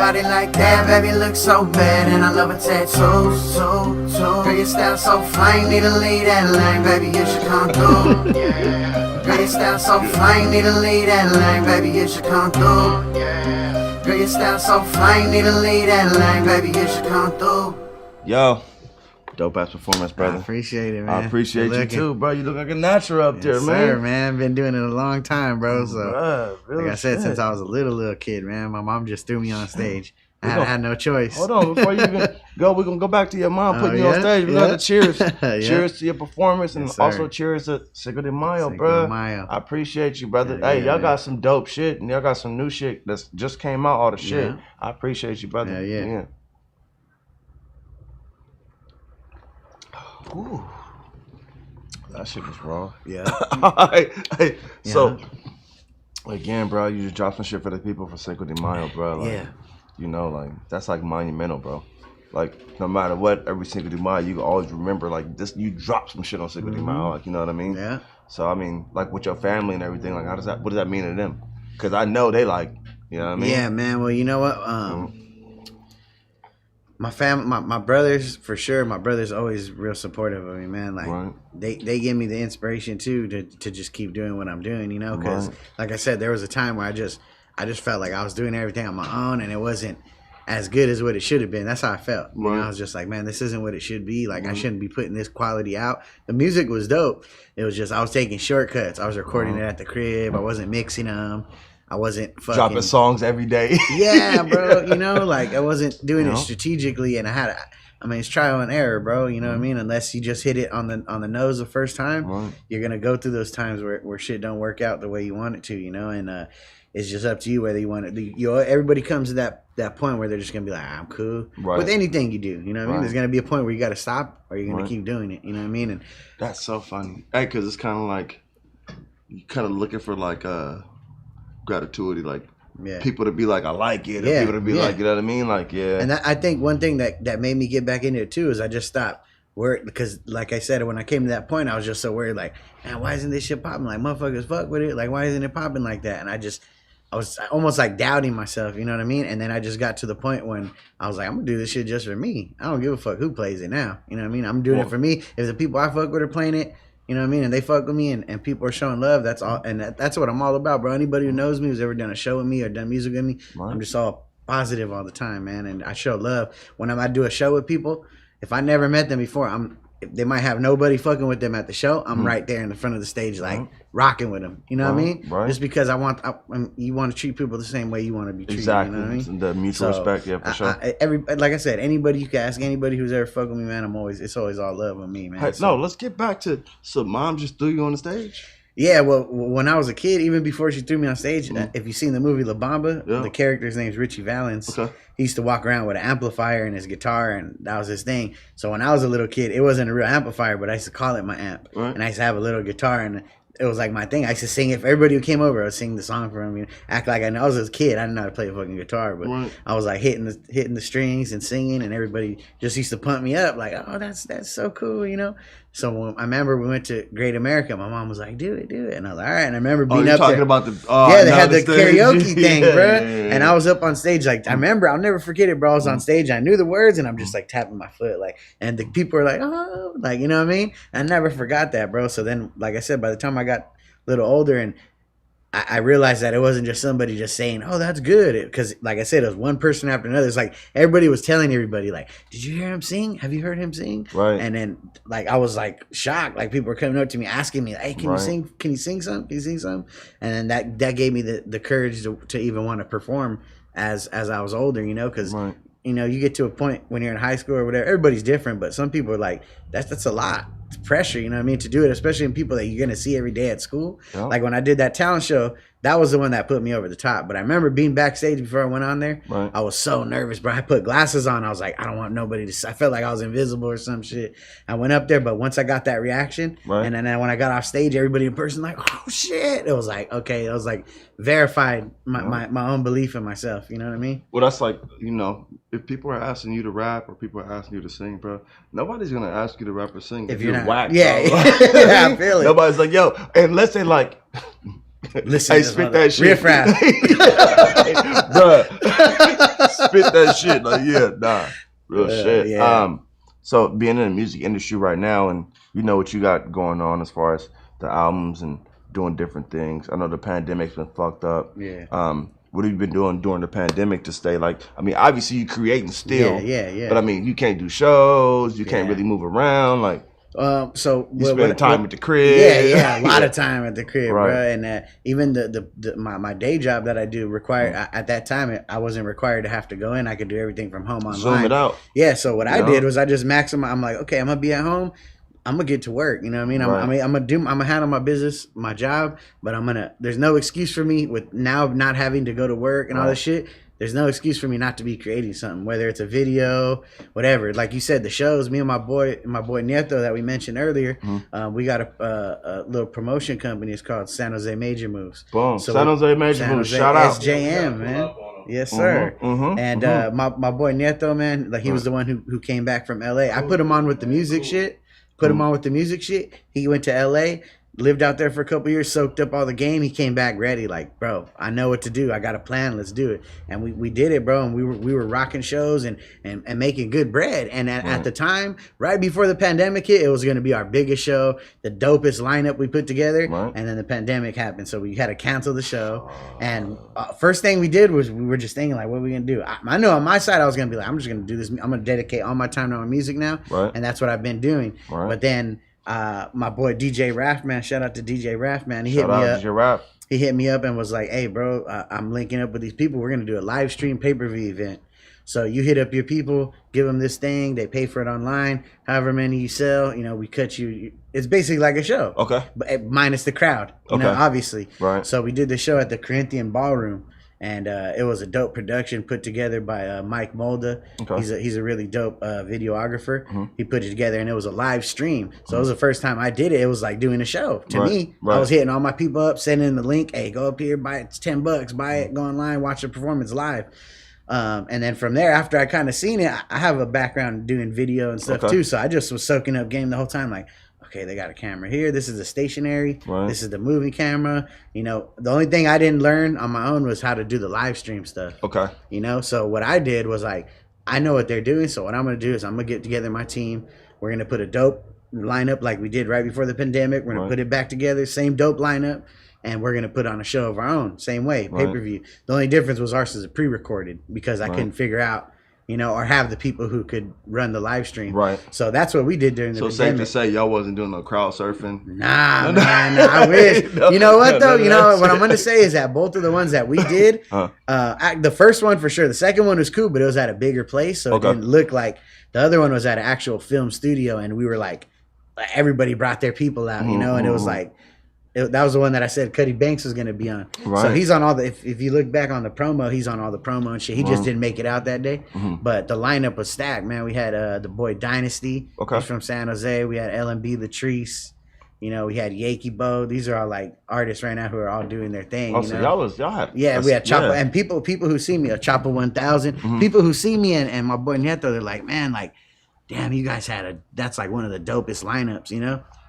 body like that, baby, look so bad. And I love her tattoos, too. Girl, your style so flame, need to lead that lane, baby, you should come through. Girl, your style so flame, need to lead that lane, baby, you should come through. Girl, your style so flame, need to lead that lane, baby, you should come through. Yo, dope ass performance, brother. I appreciate it, man. I appreciate you too, bro. You look like a natural up there, Yes, man. Sir, man. Been doing it a long time, bro. So, Bruh, like I said, shit. since I was a little kid, man, my mom just threw me on stage. I had no choice. Hold on, before you even go, we're gonna go back to your mom putting you on stage. We got to cheers. Cheers to your performance, and also cheers to Cinco de Mayo, bro. I appreciate you, brother. Hey, y'all got some dope shit, and y'all got some new shit that's just came out, all the shit. I appreciate you, brother. Yeah. Ooh. That shit was raw. Yeah. Hey, so again, bro, you just dropped some shit for the people for Cinco de Mayo, bro. Like, you know, like that's like monumental, bro. Like no matter what, every Cinco de Mayo, you can always remember like this. You drop some shit on Cinco de Mayo, like you know what I mean? Yeah. So I mean, like with your family and everything, like what does that mean to them? Because I know they like, you know what I mean? Yeah, man. Well, you know what? My family, my brothers, for sure. My brothers always real supportive of me, man. Like they give me the inspiration too to just keep doing what I'm doing, you know. Because like I said, there was a time where I just felt like I was doing everything on my own, and it wasn't as good as what it should have been. That's how I felt. You know, I was just like, man, this isn't what it should be. Like I shouldn't be putting this quality out. The music was dope. It was just I was taking shortcuts. I was recording it at the crib. I wasn't mixing them. I wasn't fucking dropping songs every day. Yeah, bro. You know, like I wasn't doing it strategically, and I mean, it's trial and error, bro. You know what I mean? Unless you just hit it on the nose the first time, you're gonna go through those times where shit don't work out the way you want it to, you know. And it's just up to you whether you want it. You know, everybody comes to that point where they're just gonna be like, I'm cool with anything you do. You know what I mean? There's gonna be a point where you got to stop, or you're gonna keep doing it. You know what I mean? And that's so funny, hey, because it's kind of like you kind of looking for like gratitude, like people to be like, I like it, and people to be like, you know what I mean, like And I think one thing that made me get back into it too is I just stopped work, because like I said, when I came to that point, I was just so worried, like, man, why isn't this shit popping? Like motherfuckers fuck with it, like why isn't it popping like that? And I was almost like doubting myself, you know what I mean? And then I just got to the point when I was like, I'm gonna do this shit just for me. I don't give a fuck who plays it now, you know what I mean? I'm doing it for me. If the people I fuck with are playing it, you know what I mean? And they fuck with me, and people are showing love. That's all, and that's what I'm all about, bro. Anybody who knows me, who's ever done a show with me or done music with me, I'm just all positive all the time, man. And I show love. When I do a show with people, if I never met them before, they might have nobody fucking with them at the show. I'm right there in the front of the stage, like rocking with them. You know what I mean? Just because you want to treat people the same way you want to be treated. Exactly. You know what I mean? The mutual respect, for sure. Like I said, anybody you can ask, anybody who's ever fucking with me, man. It's always all love with me, man. Hey, no, let's get back to mom just threw you on the stage. Yeah, well, when I was a kid, even before she threw me on stage, if you've seen the movie La Bamba, the character's name is Richie Valens. He used to walk around with an amplifier and his guitar, and that was his thing. So when I was a little kid, it wasn't a real amplifier, but I used to call it my amp. And I used to have a little guitar, and it was like my thing. I used to sing it for everybody who came over. I would sing the song for them. You know, act like I know. I was a kid. I didn't know how to play a fucking guitar, but I was like hitting the strings and singing, and everybody just used to pump me up, like, oh, that's so cool, you know. So I remember we went to Great America. My mom was like, "Do it," and I was like, "All right." And I remember being up talking there. About the they had the karaoke thing, bro. And I was up on stage, like I remember, I'll never forget it, bro. I was on stage, I knew the words, and I'm just like tapping my foot, like, and the people were like, "Oh," like, you know what I mean? I never forgot that, bro. So then, like I said, by the time I got a little older, and I realized that it wasn't just somebody just saying, "Oh, that's good," because, like I said, it was one person after another. It's like everybody was telling everybody, like, "Did you hear him sing? Have you heard him sing?" Right. And then, like, I was like shocked. Like people were coming up to me asking me, "Hey, can you sing? Can you sing some? Can you sing some?" And then that gave me the courage to even want to perform as I was older, you know, because. You know, you get to a point when you're in high school or whatever, everybody's different, but some people are like, that's a lot. It's pressure, you know what I mean, to do it, especially in people that you're going to see every day at school. Yep. Like when I did that talent show, that was the one that put me over the top. But I remember being backstage before I went on there. I was so nervous, bro. I put glasses on. I was like, I don't want nobody to see. I felt like I was invisible or some shit. I went up there, but once I got that reaction, and then when I got off stage, everybody in person like, oh shit. It was like, okay. It was like verified my own belief in myself. You know what I mean? Well, that's like, you know, if people are asking you to rap or people are asking you to sing, bro, nobody's going to ask you to rap or sing if you're not whack. Yeah, yeah, I feel it. Nobody's like, yo, unless they like, listen, hey, spit that shit. Riff rap. Bruh. spit that shit. Like, yeah, nah, real shit. Yeah. So being in the music industry right now, and you know what you got going on as far as the albums and doing different things. I know the pandemic's been fucked up. Yeah. What have you been doing during the pandemic to stay like? I mean, obviously you creating still. Yeah. But I mean, you can't do shows. You can't really move around. Like, so you spend time at the crib. Yeah, a lot of time at the crib, Right. bro. And even my day job that I do required at that time, I wasn't required to have to go in. I could do everything from home online. Zoom it out. Yeah. So what I did was I just maximized. I'm like, okay, I'm gonna be at home. I'm gonna get to work. You know what I mean? I'm gonna handle my business, my job, but there's no excuse for me with now not having to go to work and all this shit. There's no excuse for me not to be creating something, whether it's a video, whatever. Like you said, the shows, me and my boy Nieto that we mentioned earlier, we got a little promotion company. It's called San Jose Major Moves. Boom. So San Jose Major Moves. Shout out. SJM, man. Yes, sir. And my boy Nieto, man, like he was the one who came back from LA. I put him on with the music shit. He went to LA, lived out there for a couple years, soaked up all the game. He came back ready, like, bro, I know what to do. I got a plan. Let's do it. And we did it, bro. And we were rocking shows and making good bread. And at the time, right before the pandemic hit, it was going to be our biggest show, the dopest lineup we put together. Right. And then the pandemic happened, so we had to cancel the show. And first thing we did was we were just thinking, like, what are we going to do? I know on my side, I was going to be like, I'm just going to do this. I'm going to dedicate all my time to my music now. Right. And that's what I've been doing. Right. But then my boy DJ Raffman, shout out to DJ Raffman. He hit me up. DJ Raff. He hit me up and was like, "Hey, bro, I'm linking up with these people. We're gonna do a live stream pay-per-view event. So you hit up your people, give them this thing. They pay for it online. However many you sell, we cut you. It's basically like a show. Okay, but minus the crowd. You know, obviously. Right. So we did the show at the Corinthian Ballroom. And it was a dope production put together by Mike Molda. Okay. He's a really dope videographer. He put it together, and it was a live stream. So it was the first time I did it. It was like doing a show. To me, I was hitting all my people up, sending them the link. Hey, go up here, buy it. It's $10. Buy it. Go online, watch the performance live. And then from there, after I kind of seen it, I have a background doing video and stuff too. So I just was soaking up game the whole time, like, okay, they got a camera here. This is the stationary. Right. This is the moving camera. The only thing I didn't learn on my own was how to do the live stream stuff. Okay. So what I did was like, I know what they're doing. So what I'm going to do is I'm going to get together my team. We're going to put a dope lineup like we did right before the pandemic. We're going to put it back together. Same dope lineup. And we're going to put on a show of our own. Same way, pay-per-view. The only difference was ours is a pre-recorded because I couldn't figure out, or have the people who could run the live stream. Right. So that's what we did during the pandemic. So safe to say y'all wasn't doing no crowd surfing? Nah, man. I wish. You know what, though? What I'm going to say is that both of the ones that we did, the first one for sure. The second one was cool, but it was at a bigger place. So it didn't look like the other one was at an actual film studio. And we were like, everybody brought their people out, and it was like, that was the one that I said Cuddy Banks was going to be on. Right. So he's on all the, if you look back on the promo, he's on all the promo and shit. He just didn't make it out that day. But the lineup was stacked, man. We had the boy Dynasty. He's from San Jose. We had LMB Latrice. We had Yakey Bo. These are all like artists right now who are all doing their thing. Oh, so y'all had. Yeah, we had Chopper. And people who see me, Chopper 1000. People who see me and my boy Nieto, they're like, man, like, damn, you guys that's like one of the dopest lineups,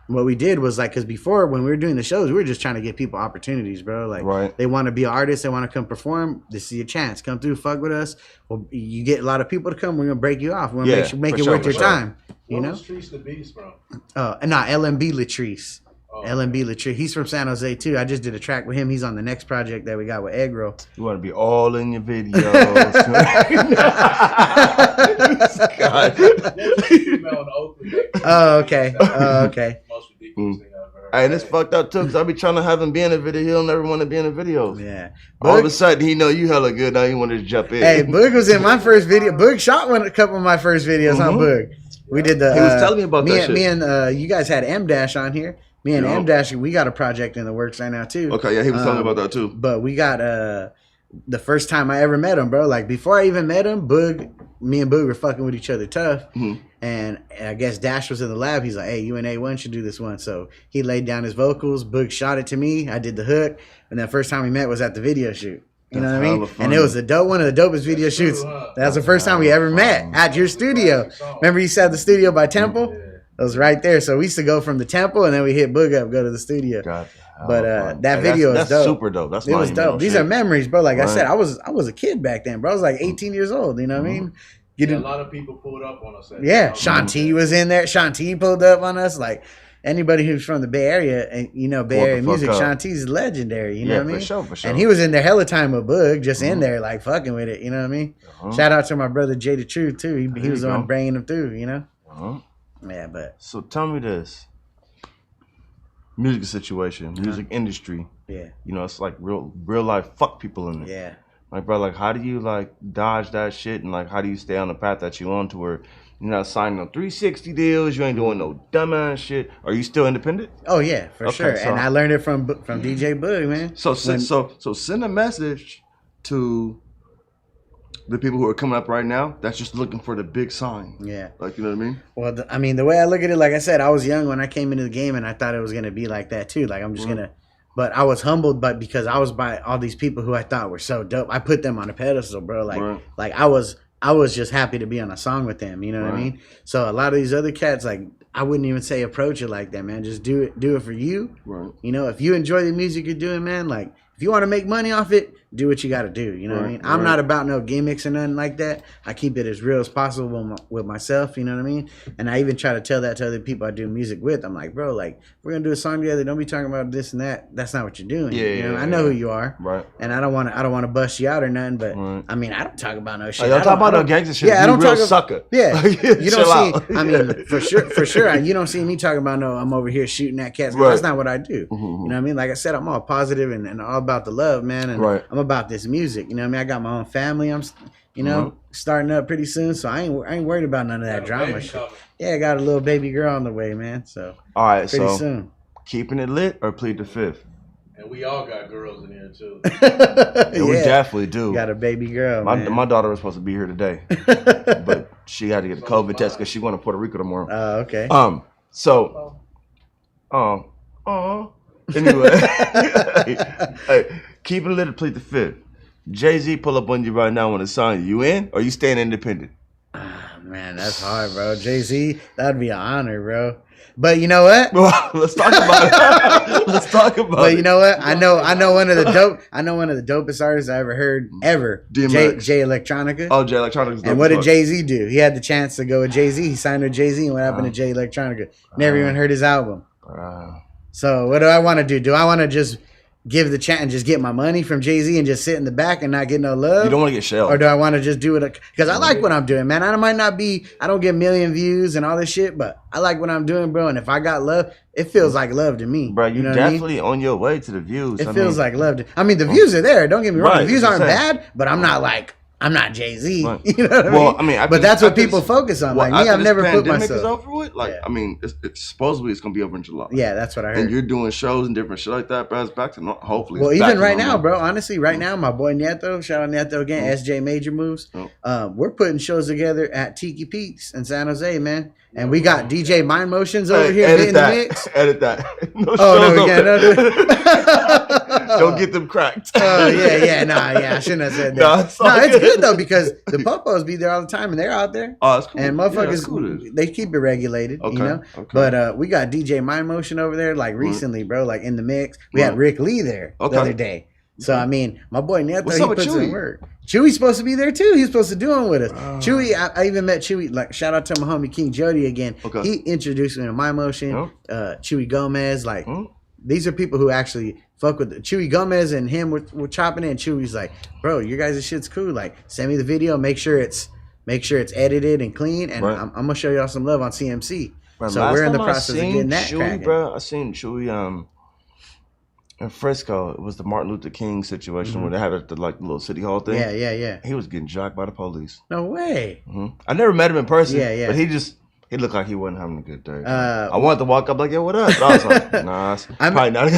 What we did was like, because before when we were doing the shows, we were just trying to get people opportunities, bro. Like they want to be artists, they want to come perform. This is your chance. Come through, fuck with us. Well, you get a lot of people to come. We're gonna break you off. We're gonna make it worth your time. Where was Latrice the Beast from? LMB Latrice. LMB Latrice. He's from San Jose too. I just did a track with him. He's on the next project that we got with Egg Roll. You want to be all in your videos. Oh, okay. Okay. Most ridiculous thing I've heard. Hey, this fucked up too, because I be trying to have him be in a video. He don't ever want to be in the videos. Yeah. All of a sudden, he know you hella good. Now he want to jump in. Hey, Boog was in my first video. Boog shot a couple of my first videos on Boog. We did the. He was telling me about that shit. Me and you guys had M Dash on here. Me and M Dash, we got a project in the works right now too. Okay, yeah, he was telling me about that too. But we got the first time I ever met him, bro. Like before I even met him, me and Boog were fucking with each other tough. And I guess Dash was in the lab. He's like, hey, you and A1 should do this one. So he laid down his vocals. Boog shot it to me. I did the hook. And the first time we met was at the video shoot. You know what I mean? And it was one of the dopest video shoots. That was the first time we ever met at your studio. Remember you said the studio by Temple? It was right there. So we used to go from the Temple and then we hit Boog up, go to the studio. Gotcha. But that video is dope. That's super dope. It was dope. These are memories, bro. Like I said, I was a kid back then, bro. I was like 18 years old. You know what I mean? A lot of people pulled up on us. Shanti was in there. Shanti pulled up on us. Like anybody who's from the Bay Area, and Bay Area music, Shanti's legendary. You know what I mean? For sure. And he was in there hella time with Boog, just in there like fucking with it. You know what I mean? Shout out to my brother Jay the Truth too. He was the one bringing him through. You know? Yeah, but so tell me this. Music situation, music industry. Yeah. It's like real life fuck people in it. Yeah. Like, bro, like, how do you, like, dodge that shit? And, like, how do you stay on the path that you on to where you're not signing no 360 deals, you ain't doing no dumbass shit? Are you still independent? Oh, yeah, for sure. So, and I learned it from DJ Boog, man. So send a message to the people who are coming up right now that's just looking for the big sign. Yeah. Like, you know what I mean? Well, the way I look at it, like I said, I was young when I came into the game, and I thought it was going to be like that, too. Like, I'm just going to... But I was humbled, because I was by all these people who I thought were so dope. I put them on a pedestal, bro. Like I was just happy to be on a song with them. You know what I mean? So a lot of these other cats, like I wouldn't even say approach it like that, man. Just do it for you. Right. If you enjoy the music you're doing, man, like if you want to make money off it, do what you got to do. You know what I mean? I'm not about no gimmicks or nothing like that. I keep it as real as possible with myself. You know what I mean? And I even try to tell that to other people I do music with. I'm like, bro, like we're gonna do a song together. Don't be talking about this and that. That's not what you're doing. I know who you are. Right. And I don't want to bust you out or nothing. But I mean, I don't talk about no shit. I don't talk about no gangster shit. Yeah, I don't real talk sucker. Yeah, you don't out. see. I mean, for sure. You don't see me talking about no. I'm over here shooting at cats. That's not what I do. You know what I mean? Like I said, I'm all positive and all about the love, man. And I'm about this music. You know what I mean? I got my own family. I'm, starting up pretty soon, so I ain't worried about none of that drama shit. Yeah, I got a little baby girl on the way, man. So all right, pretty soon. Keeping it lit or plead the fifth? And we all got girls in here too. We definitely do. Got a baby girl. My daughter was supposed to be here today, but she had to get a COVID test because she going to Puerto Rico tomorrow. Oh, okay. Anyway, hey, keeping it lit or plead the fifth. Jay-Z pull up on you right now on a song. You in or you staying independent? Man, that's hard, bro. Jay-Z, that'd be an honor, bro. But you know what? Well, let's talk about it. But you know what? I know one of the dopest artists I ever heard ever. Jay Electronica. Oh, Jay Electronica. And what did Jay-Z do? He had the chance to go with Jay-Z. He signed with Jay-Z, and what happened to Jay Electronica? Never even heard his album. So what do I want to do? Do I want to just give the chance and just get my money from Jay-Z and just sit in the back and not get no love? You don't want to get shelled. Or do I want to just do it? Because I like what I'm doing, man. I don't get 1 million views and all this shit, but I like what I'm doing, bro. And if I got love, it feels like love to me. Bro, you definitely on your way to the views. It feels like love. The views are there. Don't get me wrong. The views aren't bad, but I'm not Jay-Z. Right. You know what I mean? But that's what people focus on. Like me, I've never put myself. Is over with? It's supposedly it's gonna be over in July. Yeah, that's what I heard. And you're doing shows and different shit like that, bro. It's back to hopefully. Well, even right now, bro. Honestly, right now, my boy Nieto, shout out Nieto again, SJ Major Moves. We're putting shows together at Tiki Peaks in San Jose, man. And we got DJ Mind Motions over here in the mix. Edit that. Don't get them cracked. I shouldn't have said that. It's good though because the popos be there all the time and they're out there. Oh, that's cool. And motherfuckers, they keep it regulated, you know. Okay. But we got DJ Mind Motion over there, like recently, bro, like in the mix. We had Rick Lee there the other day. So I mean, my boy Nieto, he puts in work. Chewy's supposed to be there too. He's supposed to do one with us. Chewy, I even met Chewy. Like shout out to my homie King Jody again. He introduced me to My Motion. Chewy Gomez, like these are people who actually fuck with Chewy Gomez and him. We're chopping it. And Chewy's like, bro, your guys' shit's cool. Like, send me the video. Make sure it's edited and clean. And I'm gonna show y'all some love on CMC. So we're in the process of getting that cracking. Bro, I seen Chewy in Frisco. It was the Martin Luther King situation where they had the little city hall thing. Yeah. He was getting jocked by the police. No way. I never met him in person. Yeah. But he looked like he wasn't having a good day. I wanted to walk up like, yo, what up? But I was like, nah, probably not.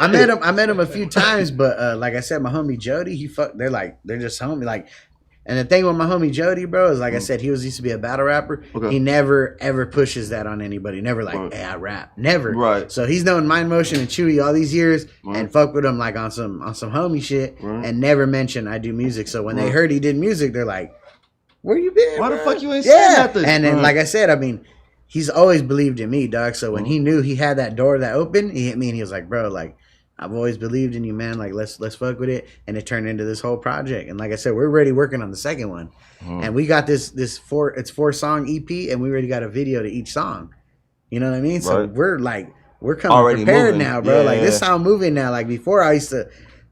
I met him a few times, but like I said, my homie Jody, they're just homie. Like, and the thing with my homie Jody, bro, is like I said, he used to be a battle rapper. He never ever pushes that on anybody. Never like, hey, I rap. Never. Right. So he's known Mind Motion and Chewy all these years and fuck with him like on some homie shit and never mentioned I do music. So when they heard he did music, they're like, where you been? Why the fuck you ain't saying nothing? And then, like I said, I mean, he's always believed in me, dog. So when he knew he had that door that opened, he hit me and he was like, bro, like, I've always believed in you, man. Like, let's fuck with it. And it turned into this whole project. And like I said, we're already working on the second one. And we got this 4-song EP, and we already got a video to each song. You know what I mean? So we're coming already prepared moving. Now, bro. Yeah, like this how I'm moving now. Like before, I used to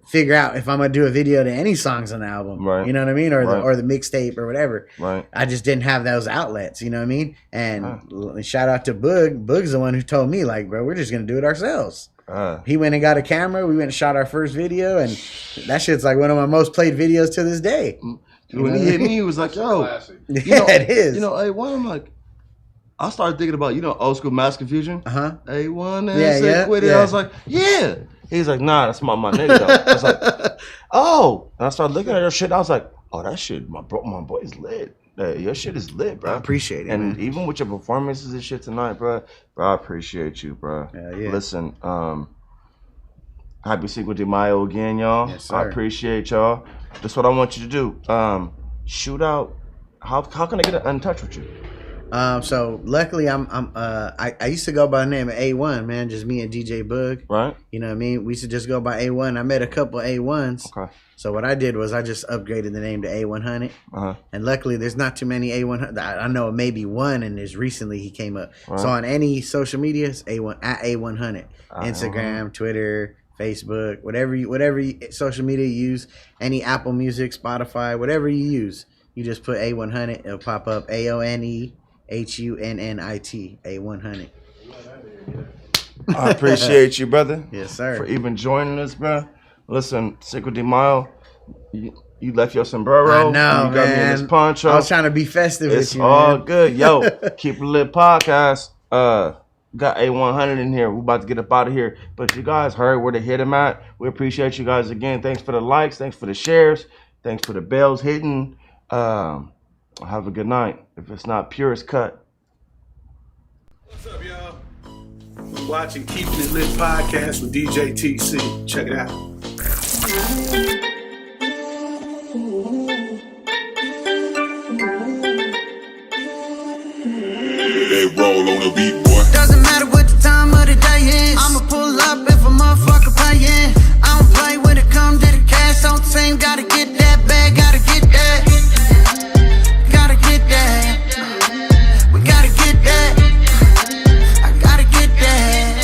figure out if I'm gonna do a video to any songs on the album. Right. You know what I mean? Or the mixtape or whatever. Right. I just didn't have those outlets. You know what I mean? And shout out to Boog. Boog's the one who told me, like, bro, we're just gonna do it ourselves. He went and got a camera. We went and shot our first video, and that shit's like one of my most played videos to this day. When he hit me, he was like, "Yo, it is." You know, A1. I'm like, I started thinking about old school Mass Confusion. A1 and with it. I was like, yeah. He's like, nah, that's my nigga. Though. I was like, oh. And I started looking at her shit. I was like, oh, that shit, my boy's lit. Your shit is lit, bro. I appreciate it. And even with your performances and shit tonight, bro, I appreciate you, bro. Yeah. Listen, happy Cinco De Mayo again, y'all. Yes, sir. I appreciate y'all. That's what I want you to do. Shoot out. How can I get in touch with you? So luckily I used to go by the name of A1, man, just me and DJ Boog. Right. You know what I mean? We used to just go by A1. I met a couple A1s. Okay. So what I did was I just upgraded the name to Aonehunnit. And luckily there's not too many A1. I know maybe one, and there's recently he came up. Right. So on any social media, it's A1Hunnit. Instagram, Twitter, Facebook, whatever social media you use, any Apple Music, Spotify, whatever you use, you just put A1Hunnit, it'll pop up. Aonehunnit, A1Hunnit. I appreciate you, brother. Yes, sir. For even joining us, bro. Listen, Cinco de Mayo, you left your sombrero. I know, you got me in this poncho. I was trying to be festive with you, man. It's all good. Yo, Keep It Lit podcast. Got A100 in here. We're about to get up out of here. But you guys heard where to hit him at. We appreciate you guys again. Thanks for the likes. Thanks for the shares. Thanks for the bells hitting. Have a good night. If it's not pure, it's cut. What's up, y'all? We're watching Keeping It Lit podcast with DJ TC. Check it out. They roll on the beat, boy. Doesn't matter what the time of the day is. I'ma pull up if a motherfucker paying. I don't play when it comes to the cash on team. Gotta get that bag, gotta get that. Gotta get that. We gotta get that. I gotta get that.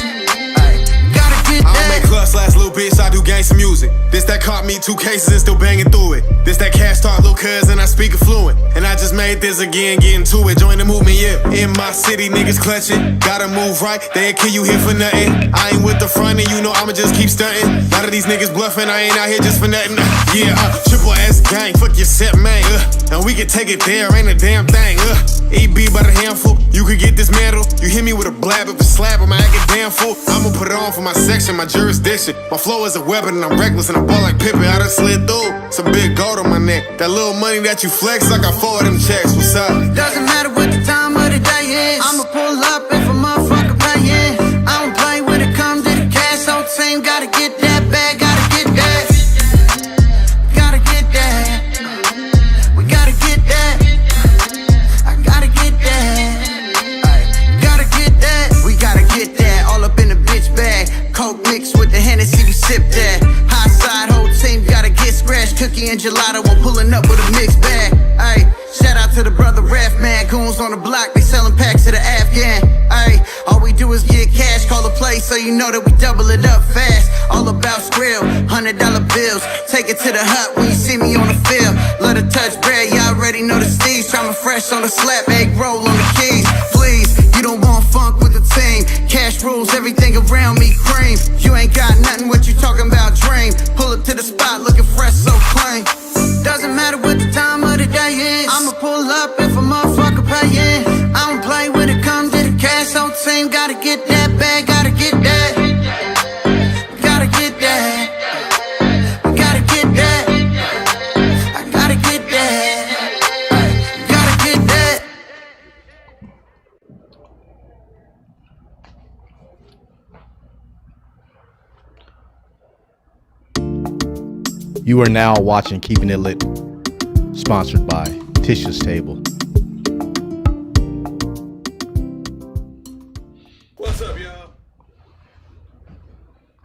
Gotta get that. I don't make clubs last, little bitch. I do gangsta music. This that caught me 2 cases and still banging through it. This that cash talk, little cuz, and I speak it fluent. And I just made this again, getting to it. Join the movement, yeah. In my city, niggas clutching. Gotta move right, they ain't kill you here for nothing. I ain't with the front, and you know I'ma just keep stunting. A lot of these niggas bluffing, I ain't out here just for nothing. Yeah, triple S gang, fuck your set, man. And we can take it there, ain't a damn thing. EB by the handful, you could get dismantled. You hit me with a blab of a slab, I'm acting damn fool. I'ma put it on for my section, my jurisdiction. My flow is a weapon, and I'm reckless, and I'm ball like Pippen. I done slid through some big gold on my neck. That little money that you flex, like I forward them checks. What's up? Doesn't matter what the time of the day is. I'ma pull up if a motherfucker paying. I don't play when it comes to the cash on team. Gotta get that bag, gotta get that. Gotta get that. We gotta get that. I gotta get that. Gotta get that. We gotta get that. All up in the bitch bag. Coke mixed with the Hennessy, we sip that. High side, whole team gotta get scratched. Cookie and gelato, I'm pulling up with a mixed bag. Ayy, shout out to the brother Ref, man. Goons on the block, they selling packs to the Afghan. Ayy, all we do is get cash, call the play so you know that we double it up fast. All about skrill, $100 bills. Take it to the hut when you see me on the field. Let her touch bread, you already know the steez. Tryna fresh on the slap, egg roll on the keys. Please, you don't want funk with the team. Cash rules, everything around me cream. You ain't got nothing, what you talking about, dream. Pull up to the spot, looking fresh, so clean. Doesn't matter what the time of the day is. I'ma pull up if a motherfucker paying. I don't play when it comes to the cash on team. Gotta get that bag, gotta get that. Gotta get that. Gotta get that. I gotta get that. Gotta get that. You are now watching Keeping It Lit, sponsored by Tisha's Table.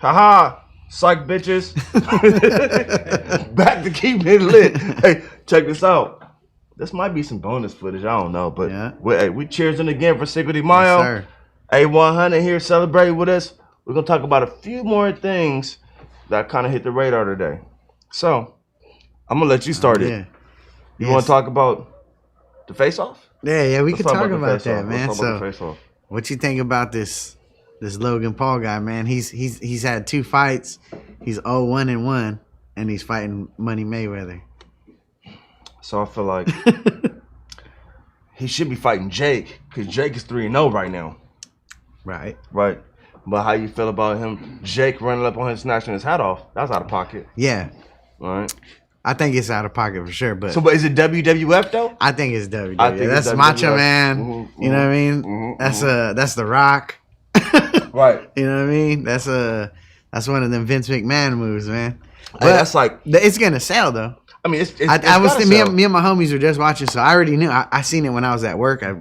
Haha. Psych bitches. Back to keeping it lit. Hey, check this out. This might be some bonus footage. I don't know. But we cheersing again for Cinco de Mayo. Yes, sir. A100 here celebrating with us. We're going to talk about a few more things that kind of hit the radar today. So, I'm going to let you start it. You want to talk about the face-off? Yeah, we can talk about that, man. Let's talk about the face-off. What you think about this Logan Paul guy, man? He's had 2 fights. He's 0-1-1, and he's fighting Money Mayweather. So I feel like he should be fighting Jake, because Jake is 3-0 right now. Right. But how you feel about him? Jake running up on him, snatching his hat off. That's out of pocket. Yeah. All right. I think it's out of pocket for sure. But is it WWF though? I think it's WWF. That's WWF. Macho Man. You know what I mean? That's The Rock. Right. You know what I mean? That's one of them Vince McMahon moves, man. But that's like it's gonna sell though. I mean, it's me and my homies were just watching, so I already knew. I seen it when I was at work. I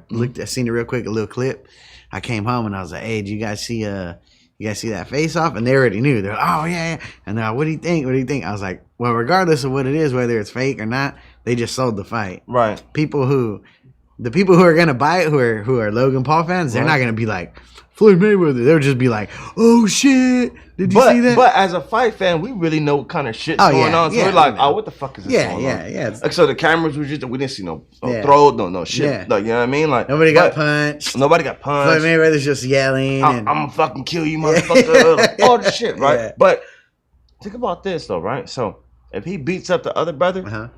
seen it real quick, a little clip. I came home and I was like, "Hey, do you guys see that face off?" And they already knew. They're like, "Oh yeah." And they're like, "What do you think? What do you think?" I was like, "Well, regardless of what it is, whether it's fake or not, they just sold the fight." Right. The people who are gonna buy it, who are Logan Paul fans, they're not gonna be like Floyd Mayweather. They'll just be like, "Oh shit, did you see that?" But as a fight fan, we really know what kind of shit's going on. So we're like, "Oh, what the fuck is this going on?" Yeah. Like, so the cameras were just, we didn't see no throw, no shit. Yeah. Like, you know what I mean? Like nobody got punched. Floyd Floyd Mayweather's just yelling. I'm gonna fucking kill you, motherfucker. Like, all this shit, right? Yeah. But think about this though, right? So if he beats up the other brother,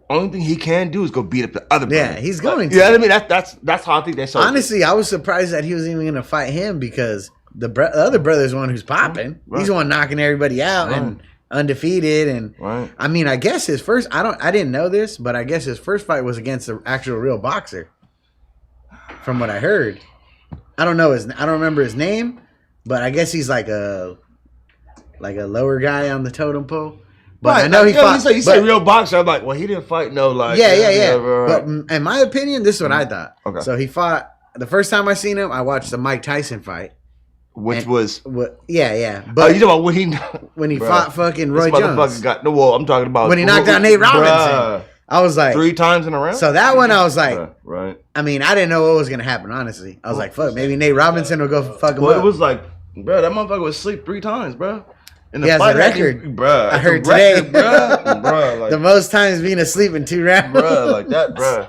only thing he can do is go beat up the other brother. Yeah, he's going to. You know what I mean? That's how I think they sold. Honestly, I was surprised that he was even going to fight him because the other brother's the one who's popping. Right. He's the one knocking everybody out and undefeated. And I mean, I guess his first. I didn't know this, but I guess his first fight was against the actual real boxer. From what I heard, I don't remember his name, but I guess he's like a lower guy on the totem pole. But I know he fought. You say real boxer. I'm like, well, he didn't fight no like. Yeah. But in my opinion, this is what I thought. Okay. So he fought. The first time I seen him, I watched the Mike Tyson fight, which was. But you talking about when he fought fucking Roy Jones? I'm talking about when he knocked out Nate Robinson. I was like 3 times in a round. So that one, I was like, right. I mean, I didn't know what was gonna happen. Honestly, I was like, fuck, maybe Nate Robinson will go fuck him up. It was like, bro, that motherfucker was asleep 3 times, bro. He has a record, bro. I heard today, bro. Like, the most times being asleep in 2 rounds, bro. Like that, bro.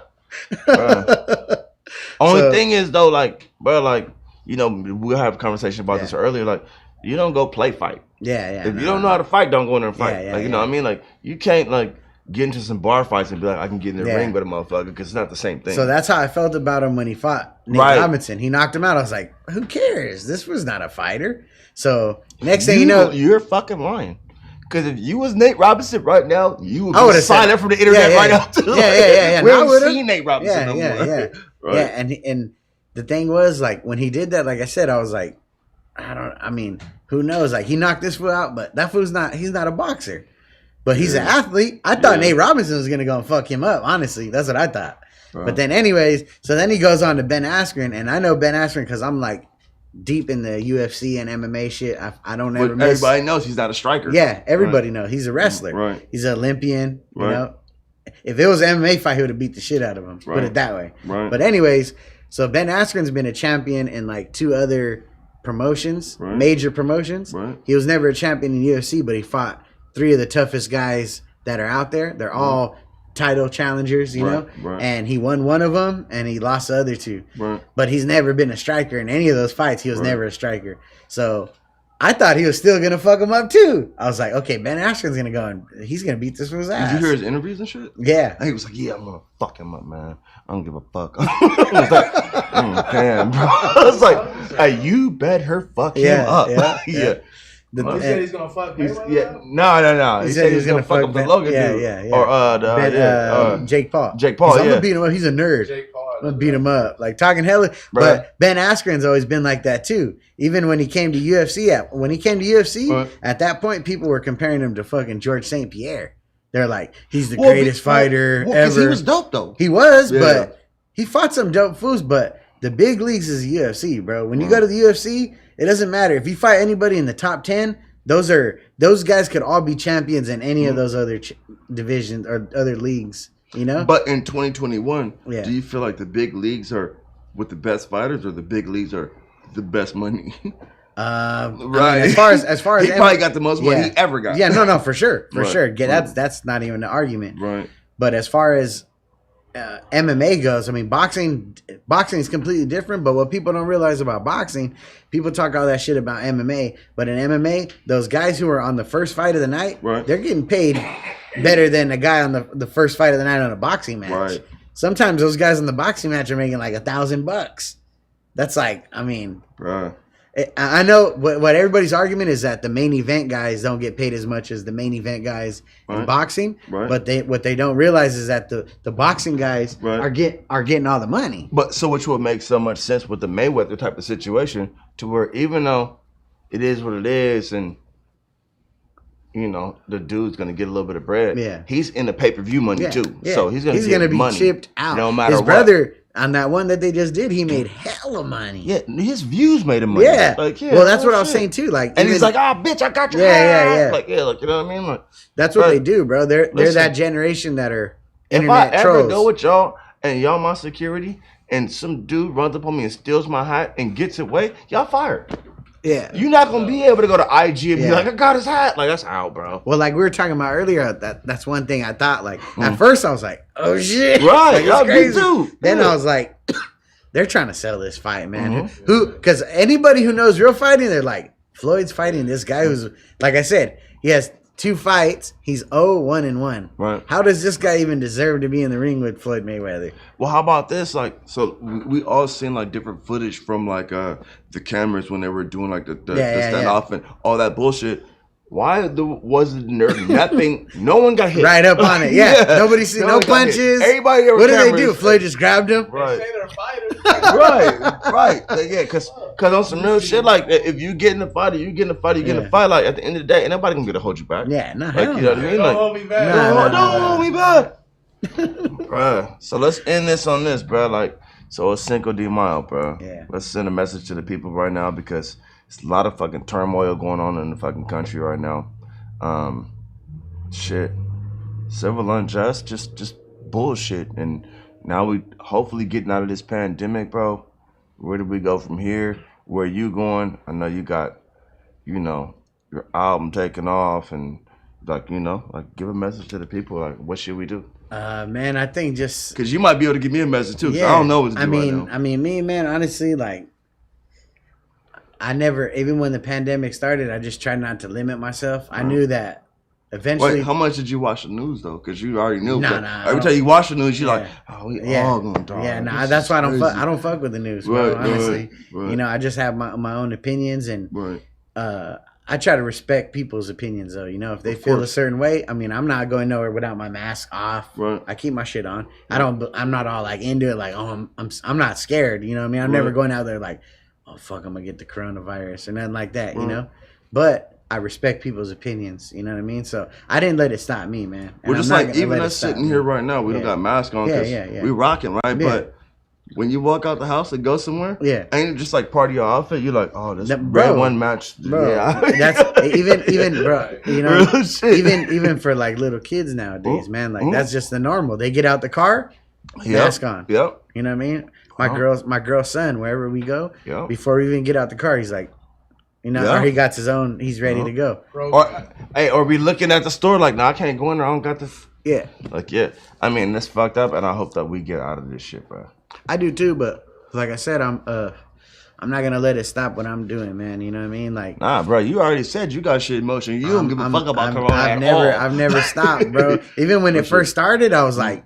Only thing is though, like, bro, like, you know, we'll have a conversation about this earlier. Like, you don't go play fight. Yeah. If you don't know how to fight, don't go in there and fight. Yeah, you know what I mean? Like, you can't like get into some bar fights and be like, I can get in the ring with a motherfucker because it's not the same thing. So that's how I felt about him when he fought Nate Robinson. He knocked him out. I was like, who cares? This was not a fighter. So next thing you know, you're fucking lying. Because if you was Nate Robinson right now, you would be signing up from the internet right now too. Yeah. We haven't seen Nate Robinson no more. Yeah. Yeah, and the thing was, like, when he did that, like I said, I was like, I mean, who knows? Like, he knocked this fool out, but that fool's he's not a boxer. But he's an athlete. I thought Nate Robinson was going to go and fuck him up, honestly. That's what I thought. But then anyways, so then he goes on to Ben Askren, and I know Ben Askren because I'm like deep in the UFC and MMA shit. I don't ever miss. Everybody knows he's not a striker. Yeah, everybody knows. He's a wrestler. Right. He's an Olympian, you know. If it was an MMA fight, he would have beat the shit out of him. Put it that way. Right. But anyways, so Ben Askren's been a champion in like 2 other promotions, major promotions. Right. He was never a champion in UFC, but he fought 3 of the toughest guys that are out there. They're all title challengers, you know, and he won one of them and he lost the other 2. But he's never been a striker in any of those fights. He was never a striker. So I thought he was still gonna fuck him up too. I was like, okay, Ben Askren's gonna go and he's gonna beat this fool's ass. Did you hear his interviews and shit? Yeah. He was like, yeah, I'm gonna fuck him up, man. I don't give a fuck. I was like, damn, bro. I was like, hey, you bet her fuck him up. He said he's gonna fuck Mayweather? No. He said he's gonna fuck up the Logan dude. Or Jake Paul. Jake Paul, I'm gonna beat him up. He's a nerd. Jake Paul. I'm gonna beat him up. Like talking hella. But Ben Askren's always been like that too. Even when he came to UFC, at that point, people were comparing him to fucking George St. Pierre. They're like, he's the greatest fighter ever. He was dope though. He was, but he fought some dope fools. But the big leagues is UFC, bro. When you go to the UFC, it doesn't matter if you fight anybody in the top 10. Those guys could all be champions in any of those other divisions or other leagues, you know. But in 2021, Yeah. do you feel like the big leagues are with the best fighters, or the big leagues are the best money? Right. I mean, as far as he probably got the most money he ever got. Yeah, no, for sure, Right. sure. Yeah, that's not even an argument. Right. But as far as MMA goes, I mean, boxing is completely different. But what people don't realize about boxing, people talk all that shit about MMA. But in MMA, those guys who are on the first fight of the night, Right. they're getting paid better than the guy on the first fight of the night on a boxing match. Right. Sometimes those guys in the boxing match are making like $1,000. That's like, I mean, Right. I know what everybody's argument is that the main event guys don't get paid as much as the main event guys in boxing. Right. But what they don't realize is that the boxing guys Right. are getting all the money. But so which would make so much sense with the Mayweather type of situation, to where even though it is what it is, and you know the dude's gonna get a little bit of bread, Yeah. he's in the pay-per-view money too. Yeah. So he's gonna be money chipped out. no matter His what. brother on that one that they just did, he made hella money. Yeah, his views made him money. Yeah. Like, yeah, Well, that's no what I was shit. saying too. Like, And he's like, "Ah, bitch, I got your Yeah. Like, yeah, like you know what I mean? Like, That's what but they do, bro. They're listen, that generation that are if I internet ever trolls. go with y'all and y'all my security, and some dude runs up on me and steals my hat and gets away, y'all fired. Yeah. You're not gonna be able to go to IG and be Yeah. like, I got his hat. Like, that's out, bro. Well, like we were talking about earlier, that's one thing I thought. Like at first, I was like, "Oh shit!" Right, like, it's y'all me crazy. too. Then Yeah. I was like, "They're trying to sell this fight, man." Because anybody who knows real fighting, they're like, Floyd's fighting this guy who's, like I said, he has 2 fights. He's 0-1-1. Right. How does this guy even deserve to be in the ring with Floyd Mayweather? Well, how about this? Like, so we all seen like different footage from like the cameras when they were doing like the standoff and all that bullshit. Why wasn't there nothing? No one got hit. Right up on it. Yeah. Nobody see no one got hit. punches. Everybody there What with did they cameras. do? Floyd just grabbed him. Right. Say they're fighters. right. Like, yeah, cause on some real shit, like if you get in the fight, you get in the fight, you get in the fight. Like at the end of the day, ain't nobody gonna get to hold you back. Yeah, no, like you know what I mean. Don't Like, hold me back. don't hold me back. Bruh. So let's end this on this, bro. Like, so it's Cinco de Mayo, bro. Yeah. Let's send a message to the people right now because it's a lot of fucking turmoil going on in the fucking country right now. Shit. Civil unjust, just bullshit. And now we hopefully getting out of this pandemic, bro. Where do we go from here? Where are you going? I know you got, you know, your album taking off and like, you know, like give a message to the people. Like, what should we do? Man, I think just Because you might be able to give me a message too. 'Cause I don't know what to do right now. I mean, me, man, honestly, like, I never, even when the pandemic started, I just tried not to limit myself. I knew that eventually. Wait, how much did you watch the news though? Because you already knew. Nah, but nah, every time you watch the news, you're like, oh, we Yeah. all gonna die. Yeah, nah, This that's is why I don't crazy. I don't fuck with the news, bro. Right, Honestly, right. you know, I just have my own opinions, and Right. I try to respect people's opinions, though. You know, if they Of feel a course. certain way, I mean, I'm not going nowhere without my mask off. Right. I keep my shit on. I'm not all like into it. Like, oh, I'm not scared. You know what I mean? I'm never Right. going out there like, oh fuck, I'm gonna get the coronavirus or nothing like that. You Right. know, but I respect people's opinions. You know what I mean? So I didn't let it stop me, man. And We're I'm just not like, gonna even let it us stop sitting me. here right now, we don't Yeah. got masks on because Yeah. we rocking, right? Yeah. But when you walk out the house and go somewhere, ain't it just like part of your outfit? You're like, oh, this That- red bro. one match. Bro, Yeah. that's even bro, you know, Real shit. even for like little kids nowadays, man, like that's just the normal. They get out the car, mask on. Yep. You know what I mean? My girl's son, wherever we go, Yep. before we even get out the car, he's like, you know, Yeah. or he got his own, he's ready to go. Or we looking at the store like, nah, I can't go in there. I don't got this. Yeah. Like, yeah. I mean, that's fucked up, and I hope that we get out of this shit, bro. I do too, but like I said, I'm not gonna let it stop what I'm doing, man. You know what I mean? Like, Nah, bro, you already said you got shit in motion. You don't give a fuck about Corona at I've all. never stopped, bro. Even when it first started, I was like,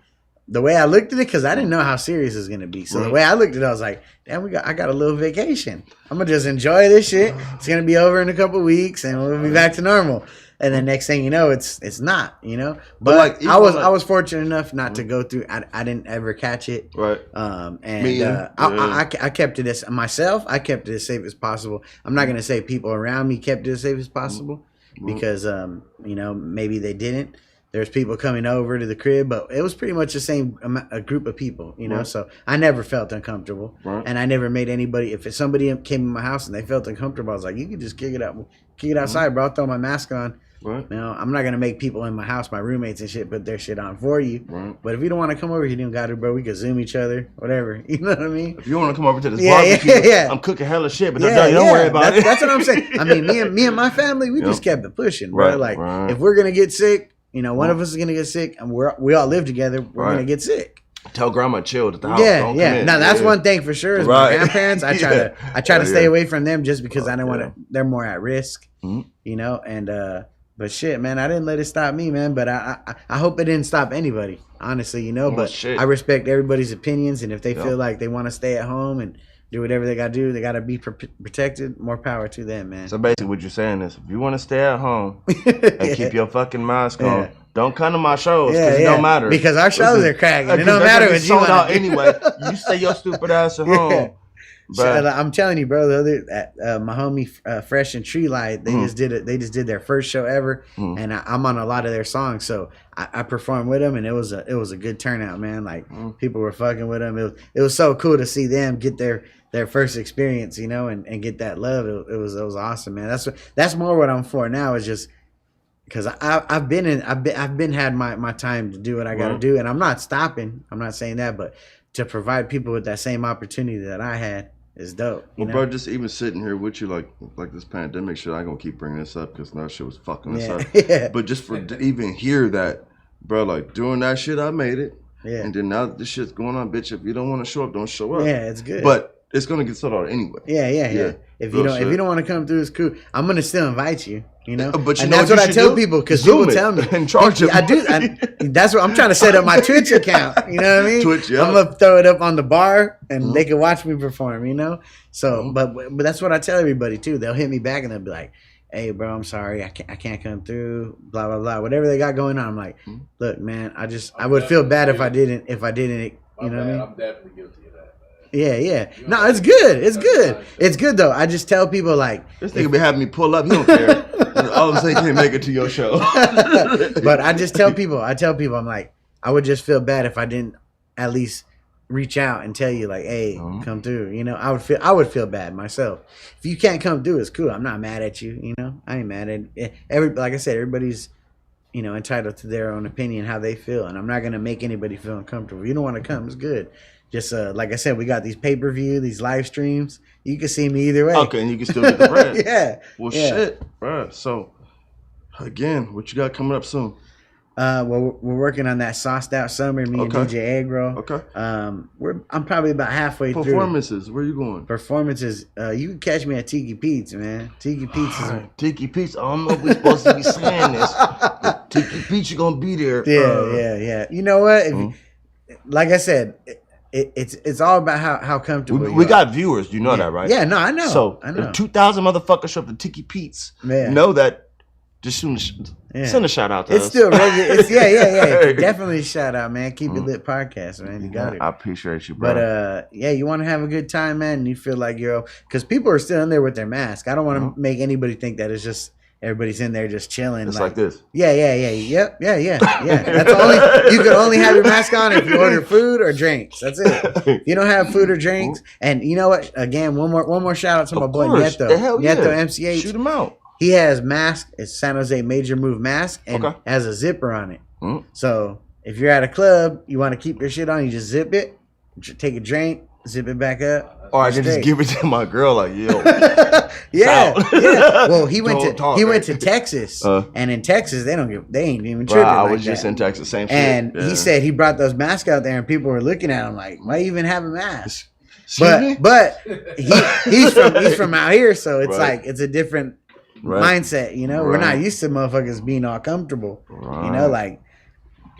the way I looked at it, because I didn't know how serious it was gonna be. So the Right. way I looked at it, I was like, damn, I got a little vacation. I'm gonna just enjoy this shit. It's gonna be over in a couple weeks, and we'll be back to normal. And then next thing you know, it's not, you know. But like, I was even I was fortunate enough not to go through. I didn't ever catch it. Right. And Me either. I kept it as myself. I kept it as safe as possible. I'm not gonna say people around me kept it as safe as possible because you know, maybe they didn't. There's people coming over to the crib, but it was pretty much the same a group of people, you know. So I never felt uncomfortable, and I never made anybody. If somebody came in my house and they felt uncomfortable, I was like, "You can just kick it outside, bro. I'll throw my mask on." Right. You know, I'm not gonna make people in my house, my roommates and shit, put their shit on for you. Right. But if you don't want to come over, you don't got to, bro. We can Zoom each other, whatever. You know what I mean? If you want to come over to this barbecue, I'm cooking hella shit, but don't worry about it. That's what I'm saying. I mean, me and my family, we just kept it pushing, bro. Like, if we're gonna get sick, you know, one of us is gonna get sick, and we all live together. We're gonna get sick. Tell grandma chill at the house. Yeah, yeah. Now that's one thing for sure. Is my grandparents. I try to stay away from them just because I don't want to. They're more at risk, you know, and. But shit, man, I didn't let it stop me, man. But I hope it didn't stop anybody, honestly, you know. But I respect everybody's opinions, and if they feel like they want to stay at home and do whatever they got to do, they got to be protected. More power to them, man. So basically, what you're saying is, if you want to stay at home and keep your fucking mask on, don't come to my shows because it don't matter. Because our shows are cracking. It don't matter what you sold out anyway. You stay your stupid ass at home. But I'm telling you, bro. My homie Fresh and Tree Light, they just did it. They just did their first show ever, and I'm on a lot of their songs. So I performed with them, and it was a good turnout, man. Like people were fucking with them. It was so cool to see them get their first experience, you know, and get that love. It was awesome, man. That's more what I'm for now. Is just because I've been had my time to do what I got to do, and I'm not stopping. I'm not saying that, but to provide people with that same opportunity that I had. Is dope. Well, bro, just even sitting here with you, like this pandemic shit, I ain't gonna keep bringing this up because that shit was fucking us up. But just to even hear that, bro, like doing that shit, I made it. Yeah. And then now that this shit's going on, bitch, if you don't want to show up, don't show up. Yeah, it's good. But it's gonna get sold out anyway. Yeah. If you don't want to come through, it's cool. I'm gonna still invite you. You know, but and that's what I tell people because people tell me and charge them. I do. That's what I'm trying to set up my Twitch account. You know what I mean? Twitch, yeah. I'm gonna throw it up on the bar and they can watch me perform. You know, so but that's what I tell everybody too. They'll hit me back and they'll be like, "Hey, bro, I'm sorry, I can't come through." Blah blah blah. Whatever they got going on, I'm like, "Look, man, I would feel bad if I didn't. You know what I mean? I'm definitely guilty. Yeah. No, it's good. It's good though. I just tell people like this nigga be having me pull up. He don't care. All of a sudden, he can't make it to your show. But I just tell people. I'm like, I would just feel bad if I didn't at least reach out and tell you like, hey, come through. You know, I would feel bad myself. If you can't come through, it's cool. I'm not mad at you. You know, I ain't mad at like I said, everybody's entitled to their own opinion, how they feel, and I'm not gonna make anybody feel uncomfortable. If you don't want to come, it's good. Just like I said, we got these pay-per-view, these live streams. You can see me either way. Okay, and you can still get the bread. Yeah. Well, shit, bro. So, again, what you got coming up soon? Well, we're working on that Sauced Out Summer. Me and DJ Agro. Okay. I'm probably about halfway through. Performances. Where you going? Performances. You can catch me at Tiki Pete's, man. Tiki Pete's is Tiki Pete's. I don't know if we're supposed to be saying this. But Tiki Pete's, you're gonna be there. Yeah. You know what? Like I said. It's all about how comfortable we got viewers, you know that, right? Yeah, no, I know. So if 2,000 motherfuckers show up to Tiki Pete's, know that. Just send a shout out to us. It's still regular. Yeah. Definitely shout out, man. Keep It Lit podcast, man. You got it. I appreciate you, bro. But you want to have a good time, man, and you feel like because people are still in there with their mask. I don't want to make anybody think that it's just. Everybody's in there just chilling. It's like this. Yeah. Yep. Yeah. That's you can only have your mask on if you order food or drinks. That's it. If you don't have food or drinks, and you know what? Again, one more shout out to my boy Nieto. Nieto MCH. Shoot him out. He has mask. It's San Jose Major Move mask and has a zipper on it. So if you're at a club, you want to keep your shit on, you just zip it, take a drink, zip it back up. Or I can just give it to my girl, like, yo. Yeah. Well, he went to Texas, and in Texas they ain't even tripping. I was just in Texas, same shit. And he said he brought those masks out there, and people were looking at him like, "Why even have a mask?" But he's from out here, so it's like it's a different mindset. You know, we're not used to motherfuckers being all comfortable. You know, like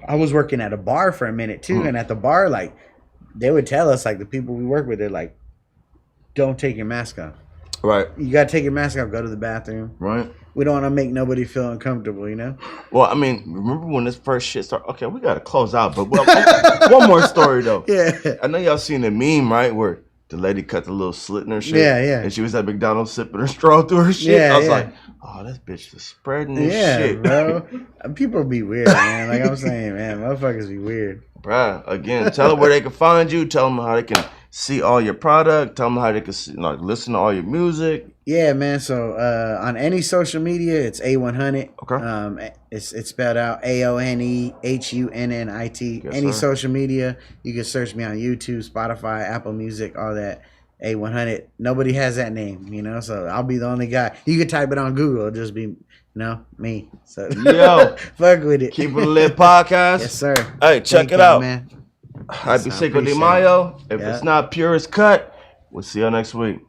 I was working at a bar for a minute too, and at the bar, like they would tell us, like the people we work with, they're like, don't take your mask off. Right. You got to take your mask off, go to the bathroom. Right. We don't want to make nobody feel uncomfortable, you know? Well, I mean, remember when this first shit started? Okay, we got to close out, but one more story, though. Yeah. I know y'all seen the meme, right, where the lady cut the little slit in her shit. Yeah. And she was at McDonald's sipping her straw through her shit. I was like, oh, this bitch is spreading this shit. Bro. People be weird, man. Like I'm saying, man, motherfuckers be weird. Bruh, again, tell them where they can find you. Tell them how they can see all your product. Tell them how they can listen to all your music. Yeah, man. So on any social media, it's A100. Okay. It's spelled out AONEHUNNIT. Yes, Any sir. social media, you can search me on YouTube, Spotify, Apple Music, all that. A100. Nobody has that name, so I'll be the only guy. You can type it on Google. It'll just be, me. So yo, fuck with it. Keep It Lit podcast. Yes, sir. Hey, check Thank it y'all, out, man. Happy Yes, I Cinco de appreciate Mayo. it. If Yeah. it's not Purest Cut, we'll see you next week.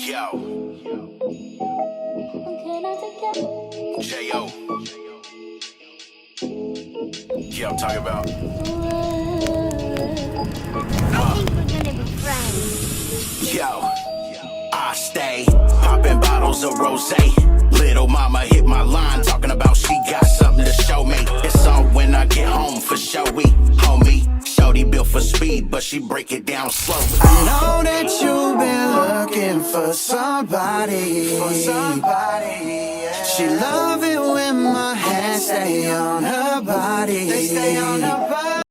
Yo. J.O. Yeah, I'm talking about. Yo. I stay popping bottles of rosé. Little mama hit my line talking about she got something to show me. It's on when I get home for showy, homie. Shorty built for speed, but she break it down slowly. I know that you've been looking for somebody. She love it when my hands stay on her body. They stay on her body.